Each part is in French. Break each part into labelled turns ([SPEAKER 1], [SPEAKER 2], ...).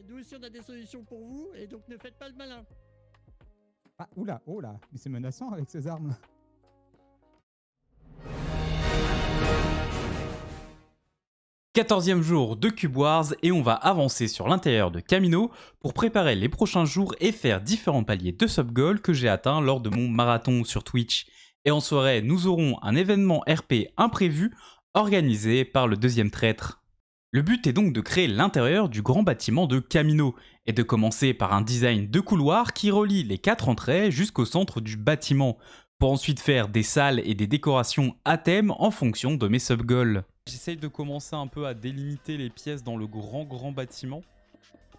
[SPEAKER 1] Nous aussi, on a des solutions pour vous, et donc ne faites pas le malin.
[SPEAKER 2] Ah, oula, oh là, mais c'est menaçant avec ces armes.
[SPEAKER 3] 14e jour de Cube Wars et on va avancer sur l'intérieur de Kamino pour préparer les prochains jours et faire différents paliers de sub-goal que j'ai atteints lors de mon marathon sur Twitch. Et en soirée, nous aurons un événement RP imprévu organisé par le deuxième traître. Le but est donc de créer l'intérieur du grand bâtiment de Kamino et de commencer par un design de couloir qui relie les 4 entrées jusqu'au centre du bâtiment, pour ensuite faire des salles et des décorations à thème en fonction de mes sub-goals. J'essaye de commencer un peu à délimiter les pièces dans le grand bâtiment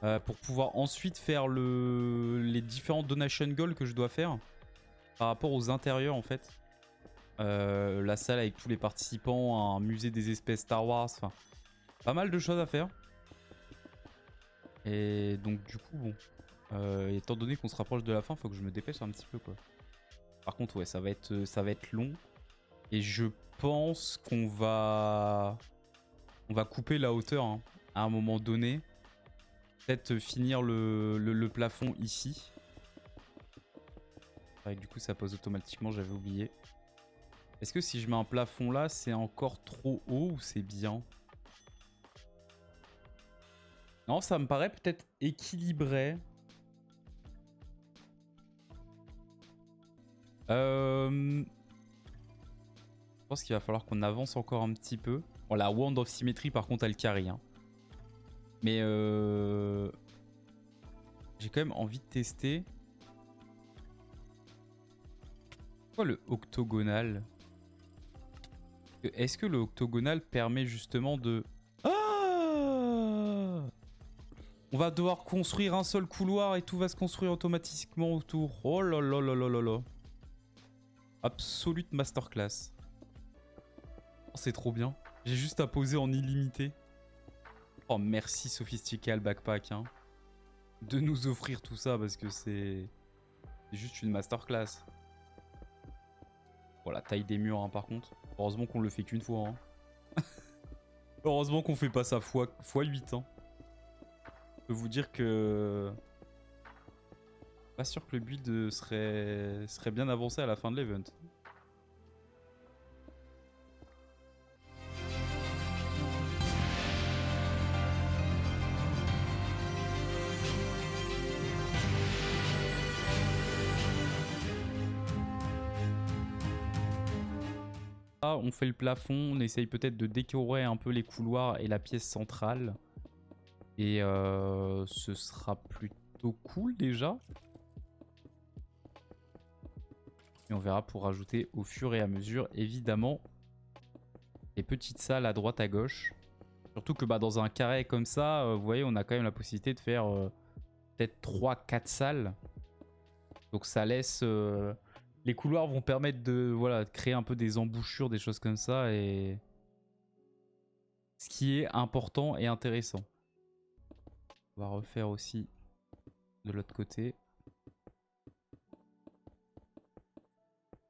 [SPEAKER 3] pour pouvoir ensuite faire les différents donation goals que je dois faire par rapport aux intérieurs en fait. La salle avec tous les participants, un musée des espèces Star Wars, enfin pas mal de choses à faire. Et donc du coup bon, étant donné qu'on se rapproche de la fin, faut que je me dépêche un petit peu quoi. Par contre ouais ça va être long et je pense qu'on va couper la hauteur hein, à un moment donné. Peut-être finir le plafond ici. Ouais, du coup ça pose automatiquement, j'avais oublié. Est-ce que si je mets un plafond là, c'est encore trop haut ou c'est bien? Non, ça me paraît peut-être équilibré. Je pense qu'il va falloir qu'on avance encore un petit peu. Bon, la Wand of Symmetry, par contre, elle carry. Hein. Mais j'ai quand même envie de tester. Pourquoi le octogonal? Est-ce que le octogonal permet justement de... Ah! On va devoir construire un seul couloir et tout va se construire automatiquement autour. Oh là là là là là là. Absolute masterclass. Oh, c'est trop bien. J'ai juste à poser en illimité. Oh merci Sophistical Backpack hein, de nous offrir tout ça parce que c'est juste une masterclass. Bon la taille des murs hein, par contre. Heureusement qu'on le fait qu'une fois. Hein. Heureusement qu'on fait pas ça fois 8 hein. Je peux vous dire que... Pas sûr que le build serait bien avancé à la fin de l'event. On fait le plafond, on essaye peut-être de décorer un peu les couloirs et la pièce centrale. Et ce sera plutôt cool déjà. Et on verra pour rajouter au fur et à mesure, évidemment, les petites salles à droite à gauche. Surtout que bah, dans un carré comme ça, vous voyez, on a quand même la possibilité de faire peut-être 3-4 salles. Donc ça laisse... les couloirs vont permettre de, voilà, de créer un peu des embouchures, des choses comme ça. Et ce qui est important et intéressant. On va refaire aussi de l'autre côté.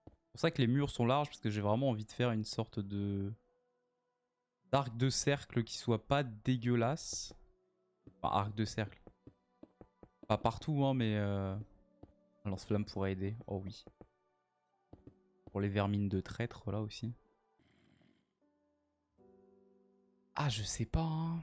[SPEAKER 3] C'est pour ça que les murs sont larges, parce que j'ai vraiment envie de faire une sorte de d'arc de cercle qui soit pas dégueulasse. Enfin, arc de cercle. Pas partout, hein, mais un lance-flamme pourrait aider. Oh oui. Pour les vermines de traître, là aussi. Ah, je sais pas, hein.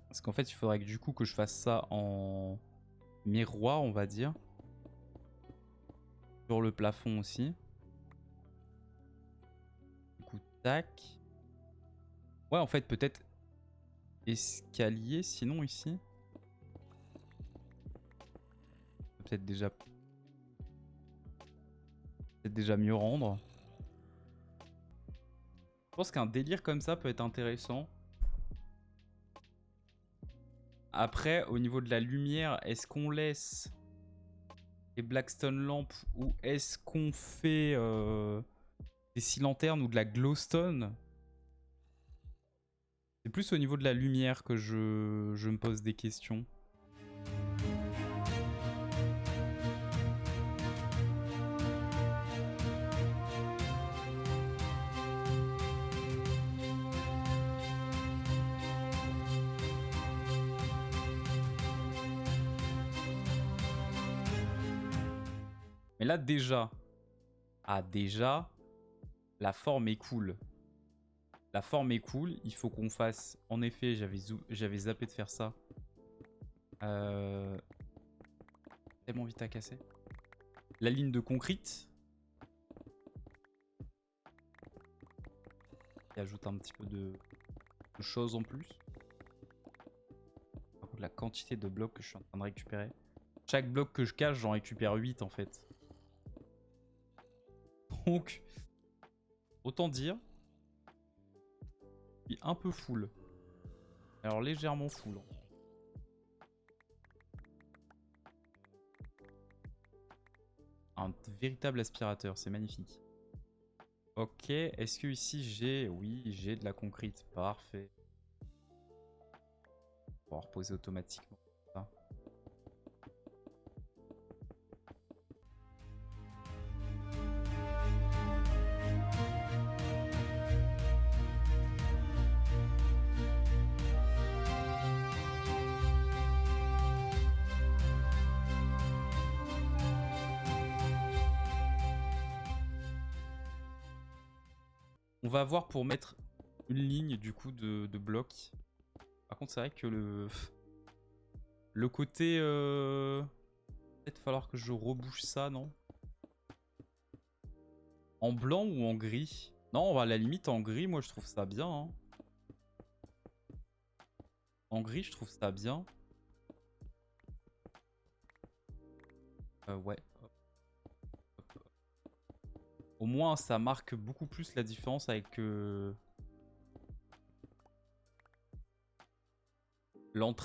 [SPEAKER 3] Parce qu'en fait, il faudrait que du coup que je fasse ça en miroir, on va dire. Sur le plafond aussi. Du coup, tac. Ouais, en fait, peut-être escalier, sinon ici. Peut-être déjà mieux rendre. Je pense qu'un délire comme ça peut être intéressant. Après, au niveau de la lumière, est-ce qu'on laisse les Blackstone lampes ou est-ce qu'on fait des scie lanternes ou de la glowstone? C'est plus au niveau de la lumière que je me pose des questions. Mais là, déjà... Ah, déjà... La forme est cool. La forme est cool. Il faut qu'on fasse... En effet, j'avais zappé de faire ça. Tellement vite à casser. La ligne de concrete. Qui ajoute un petit peu de choses en plus. Par contre, la quantité de blocs que je suis en train de récupérer. Chaque bloc que je cache, j'en récupère 8 en fait. Donc, autant dire, je suis un peu full. Alors légèrement full. Un véritable aspirateur, c'est magnifique. Ok, est-ce que ici j'ai... Oui, j'ai de la concrete, parfait. On va reposer automatiquement. Ça. On va voir pour mettre une ligne du coup de blocs. Par contre, c'est vrai que le côté... Peut-être falloir que je rebouche ça, non? En blanc ou en gris? Non, on va à la limite en gris, moi je trouve ça bien. Hein. En gris, je trouve ça bien. Ouais. Au moins, ça marque beaucoup plus la différence avec...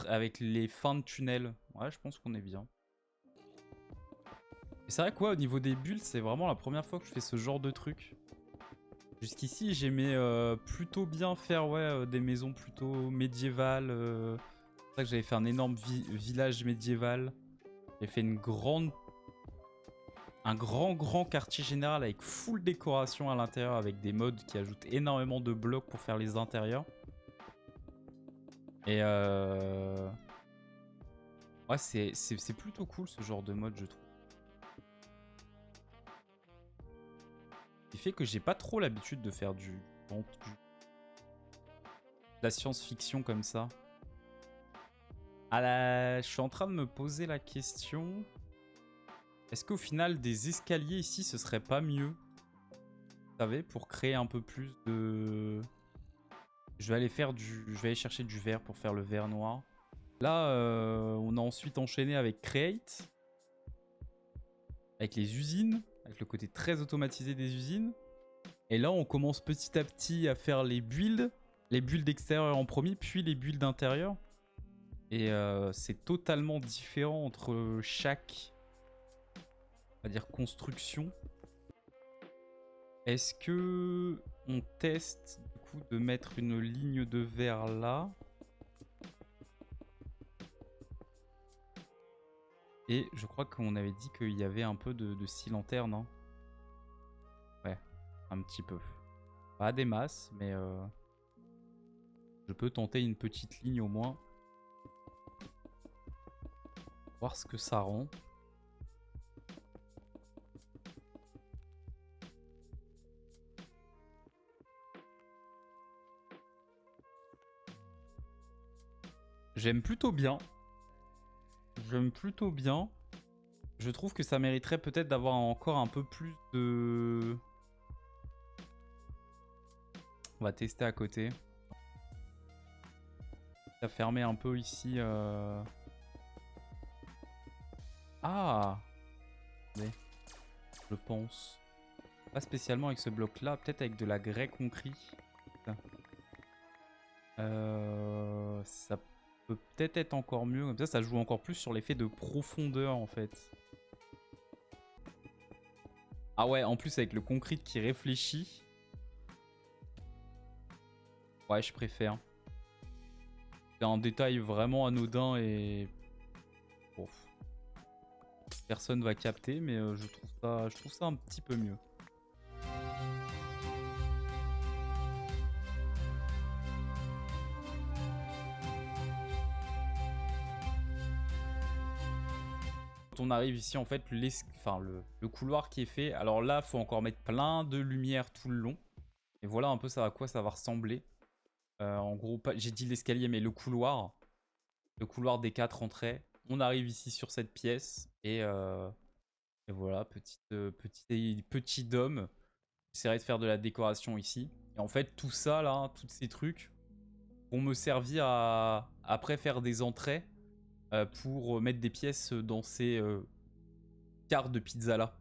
[SPEAKER 3] avec les fins de tunnel. Ouais, je pense qu'on est bien. Et c'est vrai que ouais, au niveau des bulles, c'est vraiment la première fois que je fais ce genre de truc. Jusqu'ici, j'aimais plutôt bien faire des maisons plutôt médiévales. C'est pour ça que j'avais fait un énorme village médiéval. J'ai fait un grand quartier général avec full décoration à l'intérieur, avec des mods qui ajoutent énormément de blocs pour faire les intérieurs. Et ouais, c'est plutôt cool ce genre de mode, je trouve. Il fait que j'ai pas trop l'habitude de faire de la science-fiction comme ça. Je suis en train de me poser la question... Est-ce qu'au final, des escaliers ici, ce serait pas mieux? Vous savez, pour créer un peu plus de... Je vais aller chercher du verre pour faire le verre noir. Là, on a ensuite enchaîné avec Create. Avec les usines. Avec le côté très automatisé des usines. Et là, on commence petit à petit à faire les builds. Les builds extérieurs en premier, puis les builds intérieurs. Et c'est totalement différent entre chaque... On va dire construction. Est-ce que on teste du coup de mettre une ligne de verre là? Et je crois qu'on avait dit qu'il y avait un peu de scie lanterne, hein. Ouais, un petit peu. Pas des masses, mais je peux tenter une petite ligne au moins. Voir ce que ça rend. J'aime plutôt bien. J'aime plutôt bien. Je trouve que ça mériterait peut-être d'avoir encore un peu plus de... On va tester à côté. Ça fermé un peu ici. Ah, mais je pense. Pas spécialement avec ce bloc-là. Peut-être avec de la grès concrete. Ça peut peut-être être encore mieux. Comme ça joue encore plus sur l'effet de profondeur en fait. Ah ouais, en plus avec le concrete qui réfléchit. Ouais, je préfère. C'est un détail vraiment anodin et... Bon. Personne va capter, mais je trouve ça un petit peu mieux. on arrive ici, en fait, le couloir qui est fait. Alors là, faut encore mettre plein de lumière tout le long. Et voilà un peu ça à quoi ça va ressembler. En gros, j'ai dit l'escalier, mais le couloir des 4 entrées. On arrive ici sur cette pièce et voilà, petit dôme. J'essaierai de faire de la décoration ici. Et en fait, tout ça là, tous ces trucs vont me servir à après faire des entrées pour mettre des pièces dans ces cartes de pizza là,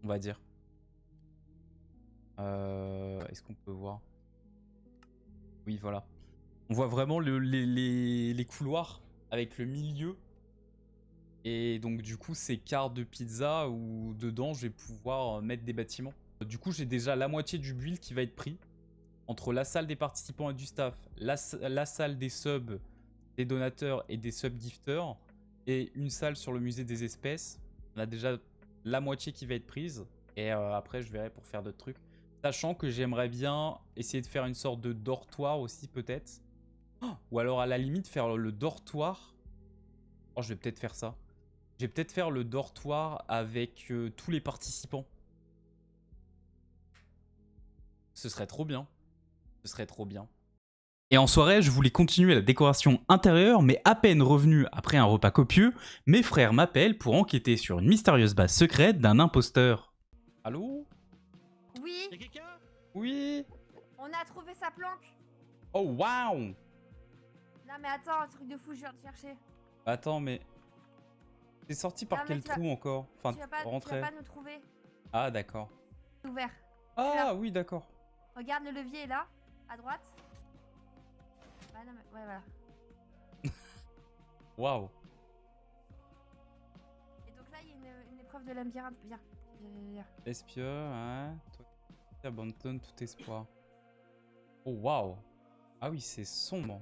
[SPEAKER 3] on va dire. Est-ce qu'on peut voir? Oui, voilà. On voit vraiment les couloirs avec le milieu. Et donc du coup, ces cartes de pizza où dedans, je vais pouvoir mettre des bâtiments. Du coup, j'ai déjà la moitié du build qui va être pris. Entre la salle des participants et du staff, la salle des subs, des donateurs et des sub-gifters, et une salle sur le musée des espèces. On a déjà la moitié qui va être prise. Et après, je verrai pour faire d'autres trucs. Sachant que j'aimerais bien essayer de faire une sorte de dortoir aussi, peut-être. Ou alors, à la limite, faire le dortoir. Oh, je vais peut-être faire ça. Je vais peut-être faire le dortoir avec tous les participants. Ce serait trop bien. Ce serait trop bien. Et en soirée, je voulais continuer la décoration intérieure, mais à peine revenu après un repas copieux, mes frères m'appellent pour enquêter sur une mystérieuse base secrète d'un imposteur. Allô?
[SPEAKER 4] Oui,
[SPEAKER 1] Y'a quelqu'un?
[SPEAKER 3] Oui?
[SPEAKER 4] on a trouvé sa planque.
[SPEAKER 3] Oh, waouh!
[SPEAKER 4] Non mais attends, un truc de fou, je viens de chercher.
[SPEAKER 3] Attends, mais... T'es sorti par
[SPEAKER 4] Non, mais
[SPEAKER 3] quel
[SPEAKER 4] tu vas-
[SPEAKER 3] trou encore? Enfin,
[SPEAKER 4] tu vas pas
[SPEAKER 3] rentré.
[SPEAKER 4] nous trouver.
[SPEAKER 3] Ah, d'accord.
[SPEAKER 4] C'est ouvert.
[SPEAKER 3] Ah,
[SPEAKER 4] là.
[SPEAKER 3] oui, d'accord.
[SPEAKER 4] Regarde, le levier est là, à droite. Bah non mais... Ouais, voilà.
[SPEAKER 3] Waouh.
[SPEAKER 4] Et donc là, il y a une épreuve de labyrinthe. Viens. Viens.
[SPEAKER 3] Espion, hein? Toi qui abandonnes tout espoir. Oh, waouh. Ah oui, c'est sombre.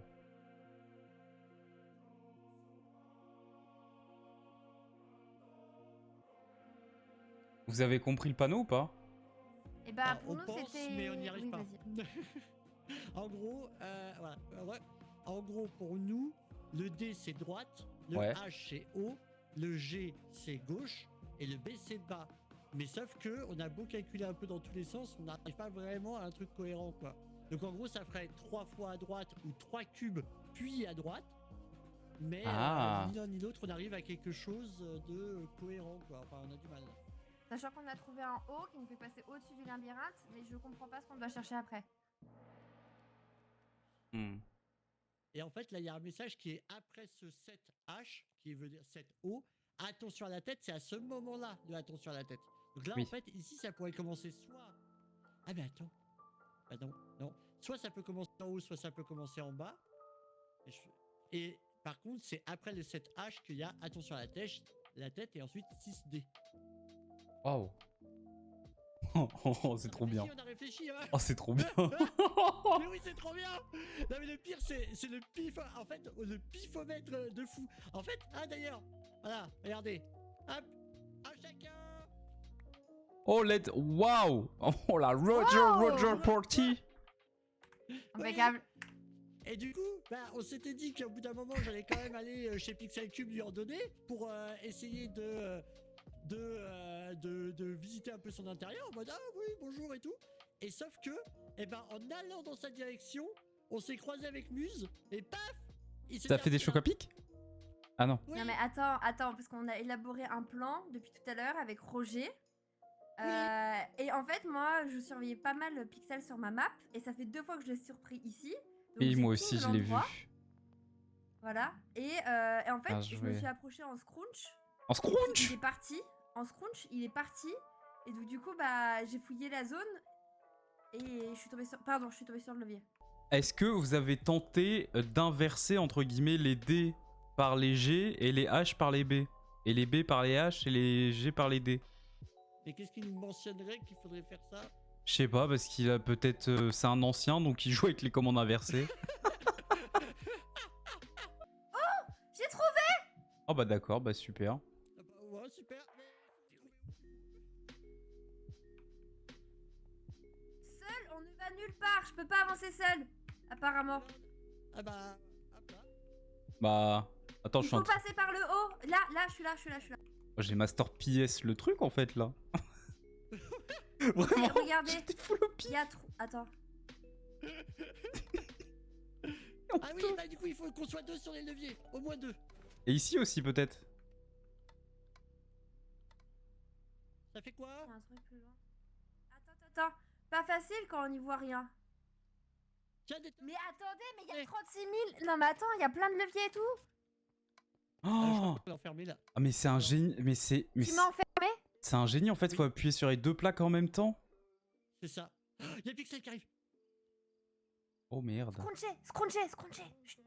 [SPEAKER 3] Vous avez compris le panneau ou pas?
[SPEAKER 4] Et bah
[SPEAKER 1] Alors,
[SPEAKER 4] pour
[SPEAKER 1] on
[SPEAKER 4] nous
[SPEAKER 1] pense,
[SPEAKER 4] c'était...
[SPEAKER 1] mais on n'y arrive
[SPEAKER 4] Oui,
[SPEAKER 1] pas.
[SPEAKER 4] vas-y.
[SPEAKER 1] En gros, voilà. Ouais. En gros, pour nous, le D c'est droite, le
[SPEAKER 3] Ouais.
[SPEAKER 1] H c'est haut, le G c'est gauche et le B c'est bas. Mais sauf que on a beau calculer un peu dans tous les sens, on n'arrive pas vraiment à un truc cohérent, quoi. Donc en gros, ça ferait 3 fois à droite ou 3 cubes puis à droite. Mais
[SPEAKER 3] Ah.
[SPEAKER 1] ni l'un ni l'autre, on arrive à quelque chose de cohérent, quoi. Enfin, on a du mal.
[SPEAKER 4] Sachant qu'on a trouvé un haut qui nous fait passer au-dessus du labyrinthe, mais je comprends pas ce qu'on doit chercher après.
[SPEAKER 3] Hmm.
[SPEAKER 1] Et en fait, là, il y a un message qui est après ce 7H, qui veut dire 7O. Attention à la tête, c'est à ce moment-là de attention à la tête. Donc là,
[SPEAKER 3] Oui.
[SPEAKER 1] en fait, ici, ça pourrait commencer soit. Ah, mais attends. Ah non, non. Soit ça peut commencer en haut, soit ça peut commencer en bas. Et par contre, c'est après le 7H qu'il y a attention à la tête et ensuite 6D.
[SPEAKER 3] Waouh. Oh, c'est trop bien.
[SPEAKER 1] On a réfléchi, hein.
[SPEAKER 3] Oh, c'est trop bien.
[SPEAKER 1] Mais oui, c'est trop bien. Non, mais le pire, c'est le pif. En fait, le pifomètre de fou. En fait, ah d'ailleurs, voilà, regardez. Hop, à chacun.
[SPEAKER 3] Oh, waouh. Oh, la Roger,
[SPEAKER 4] Wow.
[SPEAKER 3] Roger Porty.
[SPEAKER 4] Impeccable.
[SPEAKER 1] Et du coup, bah, on s'était dit qu'au bout d'un moment, j'allais quand même aller chez Pixel Cube lui en donner pour essayer de visiter un peu son intérieur en mode ah oui bonjour et tout. Et sauf que, eh ben, en allant dans sa direction, on s'est croisé avec Muse et paf, il s'est
[SPEAKER 3] T'as fait des
[SPEAKER 1] perdu
[SPEAKER 3] chocs
[SPEAKER 1] là.
[SPEAKER 3] à pic? Ah non.
[SPEAKER 1] Oui.
[SPEAKER 4] Non mais attends, parce qu'on a élaboré un plan depuis tout à l'heure avec Roger. Et en fait, moi, je surveillais pas mal le Pixel sur ma map, et ça fait 2 fois que je l'ai surpris ici. Donc
[SPEAKER 3] Et
[SPEAKER 4] j'ai
[SPEAKER 3] moi
[SPEAKER 4] ping
[SPEAKER 3] aussi, je l'ai vu.
[SPEAKER 4] l'endroit. Voilà. Et en fait,
[SPEAKER 3] Bien
[SPEAKER 4] je me
[SPEAKER 3] joué.
[SPEAKER 4] suis approchée en scrunch.
[SPEAKER 3] En
[SPEAKER 4] Il
[SPEAKER 3] scrunch.
[SPEAKER 4] est parti. En scrunch, il est parti. Et donc du coup, bah, j'ai fouillé la zone. Et je suis tombée sur... Pardon, je suis tombée sur le levier.
[SPEAKER 3] Est-ce que vous avez tenté d'inverser, entre guillemets, les D par les G et les H par les B? Et les B par les H et les G par les D?
[SPEAKER 1] Mais qu'est-ce qui nous mentionnerait qu'il faudrait faire ça?
[SPEAKER 3] Je sais pas, parce qu'il a peut-être... c'est un ancien, donc il joue avec les commandes inversées.
[SPEAKER 4] J'ai trouvé.
[SPEAKER 3] Oh bah d'accord, bah super.
[SPEAKER 1] Ah bah, ouais, super.
[SPEAKER 4] Seul, on ne va nulle part. Je peux pas avancer seul. Apparemment.
[SPEAKER 1] Ah bah, hop là.
[SPEAKER 3] Bah... Attends,
[SPEAKER 4] Il
[SPEAKER 3] je suis
[SPEAKER 4] faut
[SPEAKER 3] en train...
[SPEAKER 4] passer par le haut. Là, je suis là.
[SPEAKER 3] Je J'ai Master PS le truc en fait là.
[SPEAKER 4] Mais
[SPEAKER 3] Vraiment.
[SPEAKER 4] regardez,
[SPEAKER 3] J'étais full au pire.
[SPEAKER 4] il y a trop. Attends.
[SPEAKER 1] Ah oui, bah du coup, il faut qu'on soit 2 sur les leviers. Au moins 2.
[SPEAKER 3] Et ici aussi peut-être.
[SPEAKER 1] Ça fait quoi?
[SPEAKER 4] Il y a un truc plus loin. Attends. Pas facile quand on n'y voit rien.
[SPEAKER 1] Tiens, des...
[SPEAKER 4] Mais attendez, mais il y a
[SPEAKER 1] Ouais.
[SPEAKER 4] 36 000. Non, mais attends, il y a plein de leviers et tout.
[SPEAKER 1] je
[SPEAKER 3] Oh
[SPEAKER 1] crois qu'on peut l'enfermer là.
[SPEAKER 3] ah, mais c'est un génie. Mais c'est.
[SPEAKER 4] Tu m'as enfermé?
[SPEAKER 3] C'est un génie en fait.
[SPEAKER 1] Oui.
[SPEAKER 3] Faut appuyer sur les deux plaques en même temps.
[SPEAKER 1] C'est ça. Il y a Pixel qui arrive.
[SPEAKER 3] Oh merde.
[SPEAKER 4] Scruncher. Chut.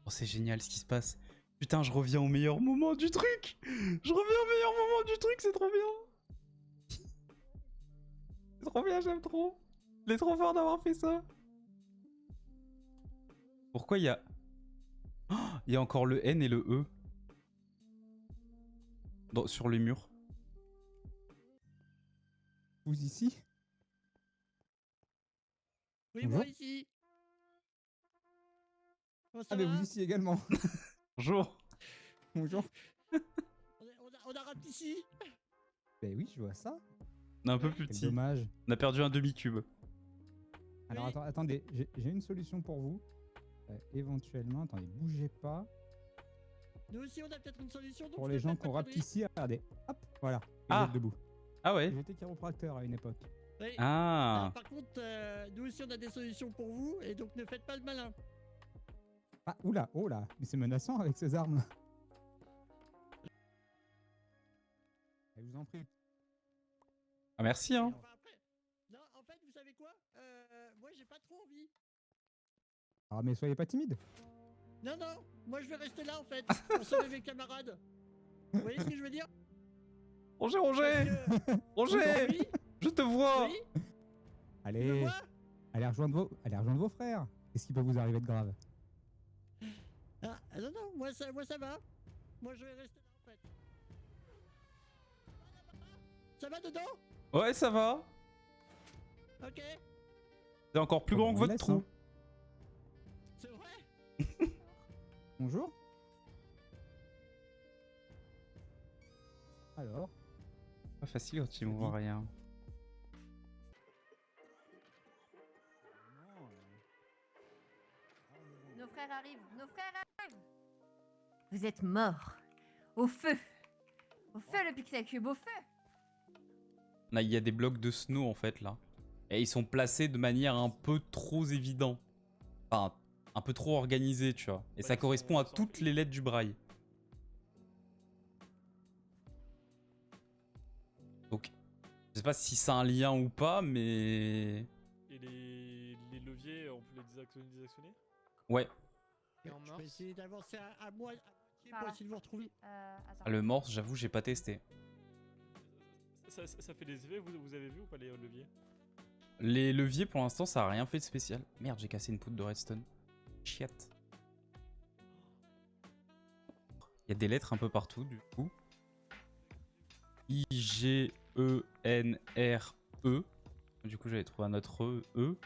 [SPEAKER 3] Oh, c'est génial ce qui se passe. Putain, je reviens au meilleur moment du truc. Je reviens au meilleur moment du truc. C'est trop bien. C'est trop bien. J'aime trop. Il est trop fort d'avoir fait ça. Pourquoi il y a... Oh, il y a encore le N et le E. Sur les murs.
[SPEAKER 2] Vous ici?
[SPEAKER 1] Oui,
[SPEAKER 2] Bonjour.
[SPEAKER 1] moi ici. Comment ça
[SPEAKER 2] Ah, mais
[SPEAKER 1] va?
[SPEAKER 2] vous ici également.
[SPEAKER 3] Bonjour.
[SPEAKER 2] Bonjour.
[SPEAKER 1] On a rap ici.
[SPEAKER 2] Ben oui, je vois ça.
[SPEAKER 3] On est un peu plus
[SPEAKER 2] Quel
[SPEAKER 3] petit.
[SPEAKER 2] dommage.
[SPEAKER 3] On a perdu un demi-cube.
[SPEAKER 2] Alors
[SPEAKER 1] Oui.
[SPEAKER 2] attendez, j'ai une solution pour vous. Éventuellement, attendez, bougez pas.
[SPEAKER 1] Nous aussi, on a peut-être une solution. donc
[SPEAKER 2] Pour
[SPEAKER 1] je
[SPEAKER 2] les
[SPEAKER 1] te
[SPEAKER 2] gens
[SPEAKER 1] fais
[SPEAKER 2] qui
[SPEAKER 1] pas
[SPEAKER 2] ont
[SPEAKER 1] de
[SPEAKER 2] rapt
[SPEAKER 1] conneries.
[SPEAKER 2] ici, regardez. Hop, voilà. Vous
[SPEAKER 3] Ah.
[SPEAKER 2] êtes debout.
[SPEAKER 3] Ah ouais.
[SPEAKER 2] J'étais chiropracteur à une époque.
[SPEAKER 1] Oui.
[SPEAKER 3] Ah.
[SPEAKER 1] Par contre, nous aussi, on a des solutions pour vous. Et donc, ne faites pas le malin.
[SPEAKER 2] Ah, oula, oh là, mais c'est menaçant avec ces armes. Je vous en prie.
[SPEAKER 3] Ah merci hein.
[SPEAKER 1] Enfin, après. Non, en fait, vous savez quoi? Moi, j'ai pas trop envie.
[SPEAKER 2] Ah, mais soyez pas timide.
[SPEAKER 1] Non, moi, je vais rester là, en fait. Pour sauver mes camarades. Vous voyez ce que je veux dire?
[SPEAKER 3] Roger,
[SPEAKER 1] Parce
[SPEAKER 3] Roger.
[SPEAKER 1] que-
[SPEAKER 3] Roger.
[SPEAKER 1] Oui,
[SPEAKER 3] Je te vois.
[SPEAKER 1] oui, tu me
[SPEAKER 2] Allez,
[SPEAKER 1] vois?
[SPEAKER 2] allez rejoindre vos frères. Qu'est-ce qui peut vous arriver de grave?
[SPEAKER 1] Ah, non, moi ça va. Moi, je vais rester là, en fait. Ça va dedans?
[SPEAKER 3] Ouais, ça va.
[SPEAKER 1] Ok.
[SPEAKER 3] C'est encore plus
[SPEAKER 2] Oh,
[SPEAKER 3] grand
[SPEAKER 2] bah,
[SPEAKER 3] que
[SPEAKER 2] on
[SPEAKER 3] votre
[SPEAKER 2] laisse,
[SPEAKER 3] trou.
[SPEAKER 2] hein.
[SPEAKER 1] C'est vrai?
[SPEAKER 2] Bonjour. Alors,
[SPEAKER 3] Pas facile quand tu ne vois rien.
[SPEAKER 4] Nos frères arrivent. Vous êtes morts. Au feu. Au feu, le Pixel Cube, au feu.
[SPEAKER 3] Là, il y a des blocs de snow en fait là. Et ils sont placés de manière un peu trop évidente. Enfin, un peu trop organisée, tu vois. Et ça correspond à toutes les lettres du braille. Donc, je sais pas si c'est un lien ou pas, mais...
[SPEAKER 5] Et les leviers, on peut les désactionner?
[SPEAKER 3] Ouais.
[SPEAKER 6] Et en
[SPEAKER 1] Je vais
[SPEAKER 6] morse.
[SPEAKER 1] essayer d'avancer à moitié
[SPEAKER 4] Par
[SPEAKER 1] pour
[SPEAKER 4] là.
[SPEAKER 1] essayer de vous retrouver.
[SPEAKER 4] Attends.
[SPEAKER 3] Ah, le morse, j'avoue, j'ai pas testé.
[SPEAKER 5] Ça fait des effets, vous avez vu ou pas les leviers?
[SPEAKER 3] Les leviers, pour l'instant, ça a rien fait de spécial. Merde, j'ai cassé une poutre de redstone. Chiat. Il y a des lettres un peu partout, du coup. I, G, E, N, R, E. Du coup, j'avais trouvé un autre E.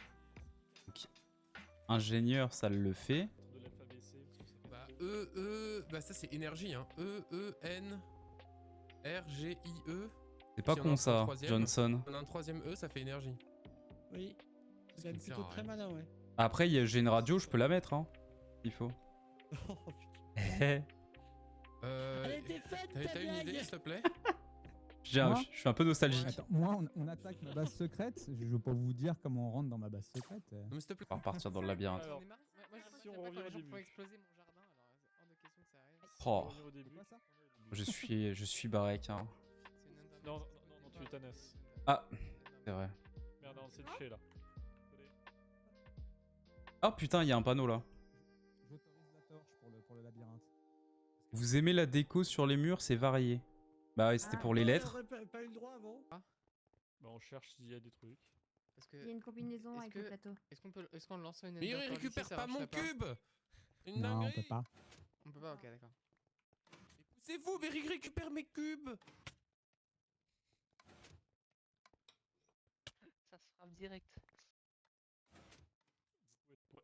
[SPEAKER 3] Donc, ingénieur, ça le fait.
[SPEAKER 5] De l'alphabet C, parce que ça fait
[SPEAKER 6] Bah,
[SPEAKER 5] deux.
[SPEAKER 6] bah ça c'est énergie, hein. E, N, R, G, I, E.
[SPEAKER 3] C'est pas
[SPEAKER 6] Si on en
[SPEAKER 3] con
[SPEAKER 6] prend un
[SPEAKER 3] ça,
[SPEAKER 6] troisième.
[SPEAKER 3] Johnson.
[SPEAKER 6] On a un troisième E, ça fait énergie.
[SPEAKER 1] Oui.
[SPEAKER 6] Ce
[SPEAKER 1] C'est même
[SPEAKER 6] qui ne sert
[SPEAKER 1] plutôt
[SPEAKER 6] à
[SPEAKER 1] très
[SPEAKER 6] rien.
[SPEAKER 1] malin, ouais.
[SPEAKER 3] Après, j'ai une radio, je peux la mettre, hein. Il faut.
[SPEAKER 1] Oh, putain. Elle était faite, ta
[SPEAKER 6] T'as une idée,
[SPEAKER 1] blague.
[SPEAKER 6] s'il te plaît?
[SPEAKER 2] Moi
[SPEAKER 3] Je suis un peu nostalgique.
[SPEAKER 2] attends, moi, on attaque ma base secrète. Je veux pas vous dire comment on rentre dans ma base secrète.
[SPEAKER 6] Non, mais s'il te plaît.
[SPEAKER 3] On va repartir dans le labyrinthe.
[SPEAKER 5] Alors,
[SPEAKER 6] Moi,
[SPEAKER 5] si on revient au début.
[SPEAKER 6] exploser mon jardin, alors hors de question que ça arrive.
[SPEAKER 5] Si on
[SPEAKER 3] Oh.
[SPEAKER 5] revient au début.
[SPEAKER 2] quoi ça?
[SPEAKER 3] Je suis Barek, hein.
[SPEAKER 5] Non, tu es Thanos.
[SPEAKER 3] Ah, c'est vrai.
[SPEAKER 5] Merde, on s'est touché là. Désolé.
[SPEAKER 3] Ah putain, il y a un panneau là.
[SPEAKER 2] J'autorise la torche pour le labyrinthe.
[SPEAKER 3] Vous aimez la déco sur les murs, c'est varié. Bah ouais, c'était
[SPEAKER 4] Ah,
[SPEAKER 3] pour les
[SPEAKER 1] On
[SPEAKER 3] lettres.
[SPEAKER 1] aurait pas eu le droit avant.
[SPEAKER 5] Bah, on cherche s'il y a des trucs.
[SPEAKER 6] Parce
[SPEAKER 4] Il y a
[SPEAKER 6] que.
[SPEAKER 4] une combinaison
[SPEAKER 6] Est-ce
[SPEAKER 4] avec
[SPEAKER 6] que-
[SPEAKER 4] le plateau.
[SPEAKER 6] Est-ce qu'on lance une
[SPEAKER 5] Bah,
[SPEAKER 6] ender
[SPEAKER 5] oh,
[SPEAKER 6] pearl
[SPEAKER 5] il
[SPEAKER 6] ici,
[SPEAKER 5] récupère
[SPEAKER 6] ça
[SPEAKER 5] pas mon
[SPEAKER 6] marcherait
[SPEAKER 5] cube.
[SPEAKER 6] Une
[SPEAKER 2] Non, on
[SPEAKER 6] dinguerie.
[SPEAKER 2] peut pas.
[SPEAKER 6] On peut pas, ok, d'accord.
[SPEAKER 5] C'est vous, Beric récupère mes cubes.
[SPEAKER 7] Ça se frappe direct.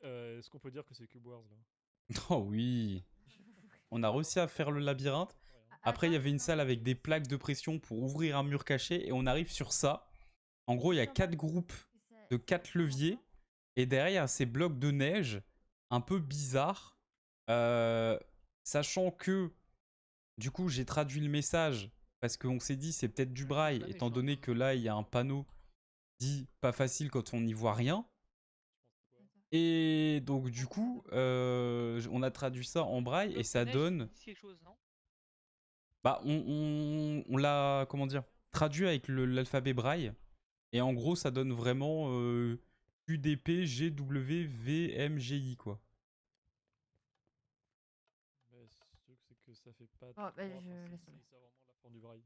[SPEAKER 5] Est-ce qu'on peut dire que c'est Cube Wars là?
[SPEAKER 3] Oh oui. On a réussi à faire le labyrinthe. Après, il y avait une salle avec des plaques de pression pour ouvrir un mur caché et on arrive sur ça. En gros, il y a 4 groupes de 4 leviers et derrière, ces blocs de neige un peu bizarres. Sachant que, du coup, j'ai traduit le message parce qu'on s'est dit c'est peut-être du braille, étant donné que là, il y a un panneau dit pas facile quand on n'y voit rien. Et donc, du coup, on a traduit ça en braille et ça donne. Bah, on l'a, comment dire, traduit avec l'alphabet braille. Et en gros, ça donne vraiment UDP, GW, VMGI, quoi.
[SPEAKER 5] Mais ce truc, c'est que ça fait pas.
[SPEAKER 4] Oh, bah,
[SPEAKER 5] 3,
[SPEAKER 4] je
[SPEAKER 5] enfin,
[SPEAKER 4] laisse
[SPEAKER 5] c'est
[SPEAKER 4] tomber.
[SPEAKER 5] vraiment la forme du braille.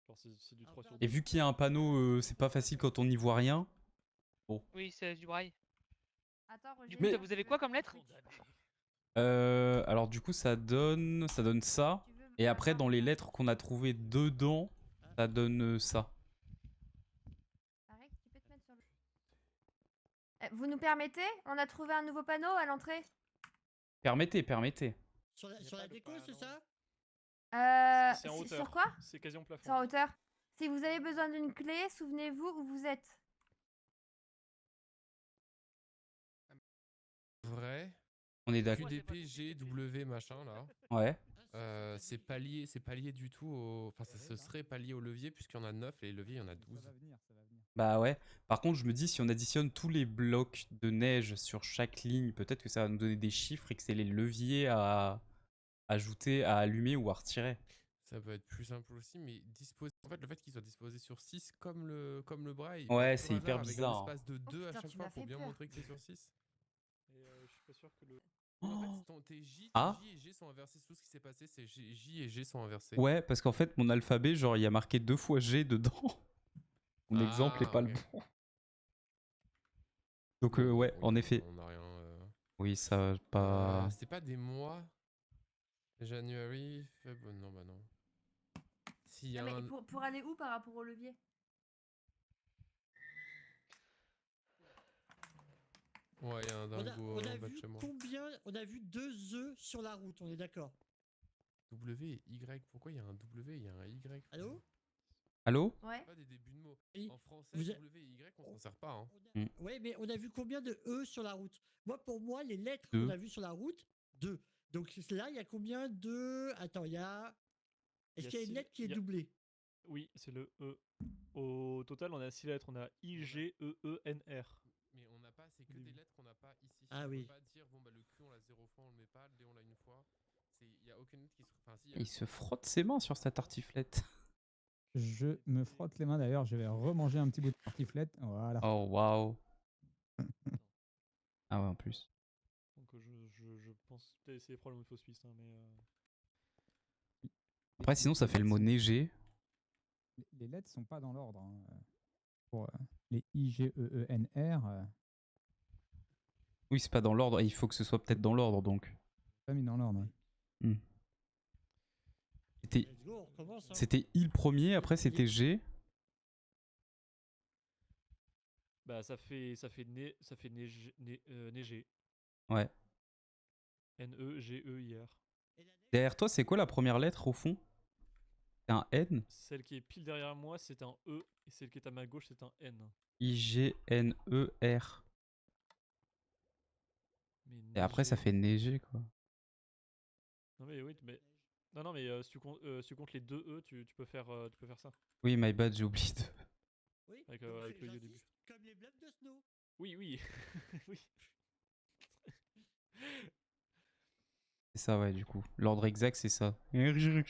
[SPEAKER 5] Genre, c'est du 3 sur 2.
[SPEAKER 3] Et vu qu'il y a un panneau, c'est pas facile quand on n'y voit rien.
[SPEAKER 7] Oui, c'est du braille.
[SPEAKER 4] Attends, Roger.
[SPEAKER 7] Du coup, vous avez quoi comme lettre?
[SPEAKER 3] Alors du coup, ça donne ça. Et après, dans les lettres qu'on a trouvées dedans, ça donne ça.
[SPEAKER 4] Arrête, tu peux te mettre sur le... Vous nous permettez? On a trouvé un nouveau panneau à l'entrée.
[SPEAKER 3] Permettez.
[SPEAKER 1] Sur
[SPEAKER 5] Y a
[SPEAKER 1] la
[SPEAKER 5] pas de
[SPEAKER 1] déco,
[SPEAKER 5] panneau.
[SPEAKER 1] c'est ça?
[SPEAKER 5] C'est en hauteur.
[SPEAKER 4] Sur quoi?
[SPEAKER 5] C'est quasi en plafond.
[SPEAKER 4] Sur hauteur. Si vous avez besoin d'une clé, souvenez-vous où vous êtes.
[SPEAKER 6] Vrai.
[SPEAKER 3] On est d'accord.
[SPEAKER 6] QDP, GW, machin là.
[SPEAKER 3] Ouais.
[SPEAKER 6] C'est pas lié du tout au. Enfin, ce serait pas lié au levier, puisqu'il y en a 9 et les leviers, il y en a 12.
[SPEAKER 2] Ça va venir, ça va venir.
[SPEAKER 3] Bah ouais. Par contre, je me dis, si on additionne tous les blocs de neige sur chaque ligne, peut-être que ça va nous donner des chiffres et que c'est les leviers à ajouter, à allumer ou à retirer.
[SPEAKER 6] Ça peut être plus simple aussi, mais en fait, le fait qu'il soit disposé sur 6 comme le braille.
[SPEAKER 3] Ouais,
[SPEAKER 6] par
[SPEAKER 3] c'est
[SPEAKER 6] pur
[SPEAKER 3] hyper
[SPEAKER 6] hasard,
[SPEAKER 3] bizarre.
[SPEAKER 6] Avec un espace de 2 à
[SPEAKER 4] putain,
[SPEAKER 6] chaque
[SPEAKER 4] tu
[SPEAKER 6] fois
[SPEAKER 4] m'as
[SPEAKER 6] pour
[SPEAKER 4] fait
[SPEAKER 6] bien
[SPEAKER 4] peur.
[SPEAKER 6] montrer que c'est sur 6.
[SPEAKER 5] Et je suis pas sûr que le.
[SPEAKER 6] En fait, tes J et G sont inversés. Tout ce qui s'est passé, c'est J et G sont inversés.
[SPEAKER 3] Ouais, parce qu'en fait, mon alphabet, genre, il y a marqué 2 fois G dedans. Mon exemple est pas le
[SPEAKER 6] ok.
[SPEAKER 3] bon. Donc,
[SPEAKER 6] Bon,
[SPEAKER 3] ouais,
[SPEAKER 6] oui,
[SPEAKER 3] en effet.
[SPEAKER 6] On n'a rien.
[SPEAKER 3] Oui, ça pas.
[SPEAKER 6] C'est pas des mois. January, non, bah non. S'il y a
[SPEAKER 4] Non,
[SPEAKER 6] un.
[SPEAKER 4] mais pour aller où par rapport au levier?
[SPEAKER 6] Ouais, il y a un dingo
[SPEAKER 1] On a
[SPEAKER 6] en bas de
[SPEAKER 1] vu
[SPEAKER 6] chez moi.
[SPEAKER 1] combien? On a vu 2 œufs sur la route, on est d'accord?
[SPEAKER 6] W et Y. Pourquoi il y a un W et il y a un Y?
[SPEAKER 1] Allô?
[SPEAKER 3] Allô?
[SPEAKER 4] Ouais.
[SPEAKER 6] Pas des débuts de mots.
[SPEAKER 1] Oui.
[SPEAKER 6] En français,
[SPEAKER 1] Vous a-
[SPEAKER 6] W et Y, on s'en sert pas. Hein.
[SPEAKER 1] Ouais, mais on a vu combien de E sur la route? Moi, pour moi, les lettres
[SPEAKER 3] Deux.
[SPEAKER 1] qu'on a vues sur la route, 2. Donc là, il y a combien de... Attends, il y a... Est-ce
[SPEAKER 5] Il y a
[SPEAKER 1] qu'il y a une
[SPEAKER 5] six-
[SPEAKER 1] lettre qui est
[SPEAKER 5] il y a-
[SPEAKER 1] doublée?
[SPEAKER 5] Oui, c'est le E. Au total, on a 6 lettres. On a I, G, E, E, N, R.
[SPEAKER 6] Mais on n'a pas, c'est que des lettres qu'on n'a pas ici.
[SPEAKER 1] Ah
[SPEAKER 6] on
[SPEAKER 1] oui.
[SPEAKER 6] peut pas dire, bon, bah le Q on l'a 0 fois, on le met pas, le D on l'a une fois. Il y a aucune lettre qui se. Enfin, si, y a
[SPEAKER 3] Il se frotte ses mains sur sa tartiflette.
[SPEAKER 2] Je me frotte les mains d'ailleurs, je vais remanger un petit bout de tartiflette. Voilà.
[SPEAKER 3] Oh, waouh. Ah ouais, en plus.
[SPEAKER 5] Donc je pense. C'est les problèmes de fausse piste, hein, mais.
[SPEAKER 3] Après, sinon, ça fait le mot neiger.
[SPEAKER 2] Les lettres sont pas dans l'ordre. Hein. Pour les I, G, E, E, N, R,
[SPEAKER 3] Oui, c'est pas dans l'ordre. Il faut que ce soit peut-être dans l'ordre, donc.
[SPEAKER 2] pas mis dans l'ordre. Ouais.
[SPEAKER 3] Hmm. C'était
[SPEAKER 1] Let's go, on recommence. Hein.
[SPEAKER 3] C'était I le premier, après c'était G.
[SPEAKER 5] Bah ça fait neiger.
[SPEAKER 3] Ouais.
[SPEAKER 5] N-E-G-E-I-R.
[SPEAKER 3] Derrière toi, c'est quoi la première lettre au fond? C'est un N?
[SPEAKER 5] Celle qui est pile derrière moi, c'est un E. Et celle qui est à ma gauche, c'est un N.
[SPEAKER 3] I-G-N-E-R. Et après, ça fait neiger, quoi.
[SPEAKER 5] Non mais oui, mais... Non, mais si tu comptes les deux E, tu peux faire ça.
[SPEAKER 3] Oui, my bad, j'ai oublié de...
[SPEAKER 1] Oui,
[SPEAKER 5] Avec,
[SPEAKER 1] donc
[SPEAKER 5] avec le I au début.
[SPEAKER 1] j'insiste, comme les blobs de snow.
[SPEAKER 5] Oui. Oui.
[SPEAKER 3] C'est ça, ouais, du coup. L'ordre exact, c'est ça.
[SPEAKER 5] Neiger...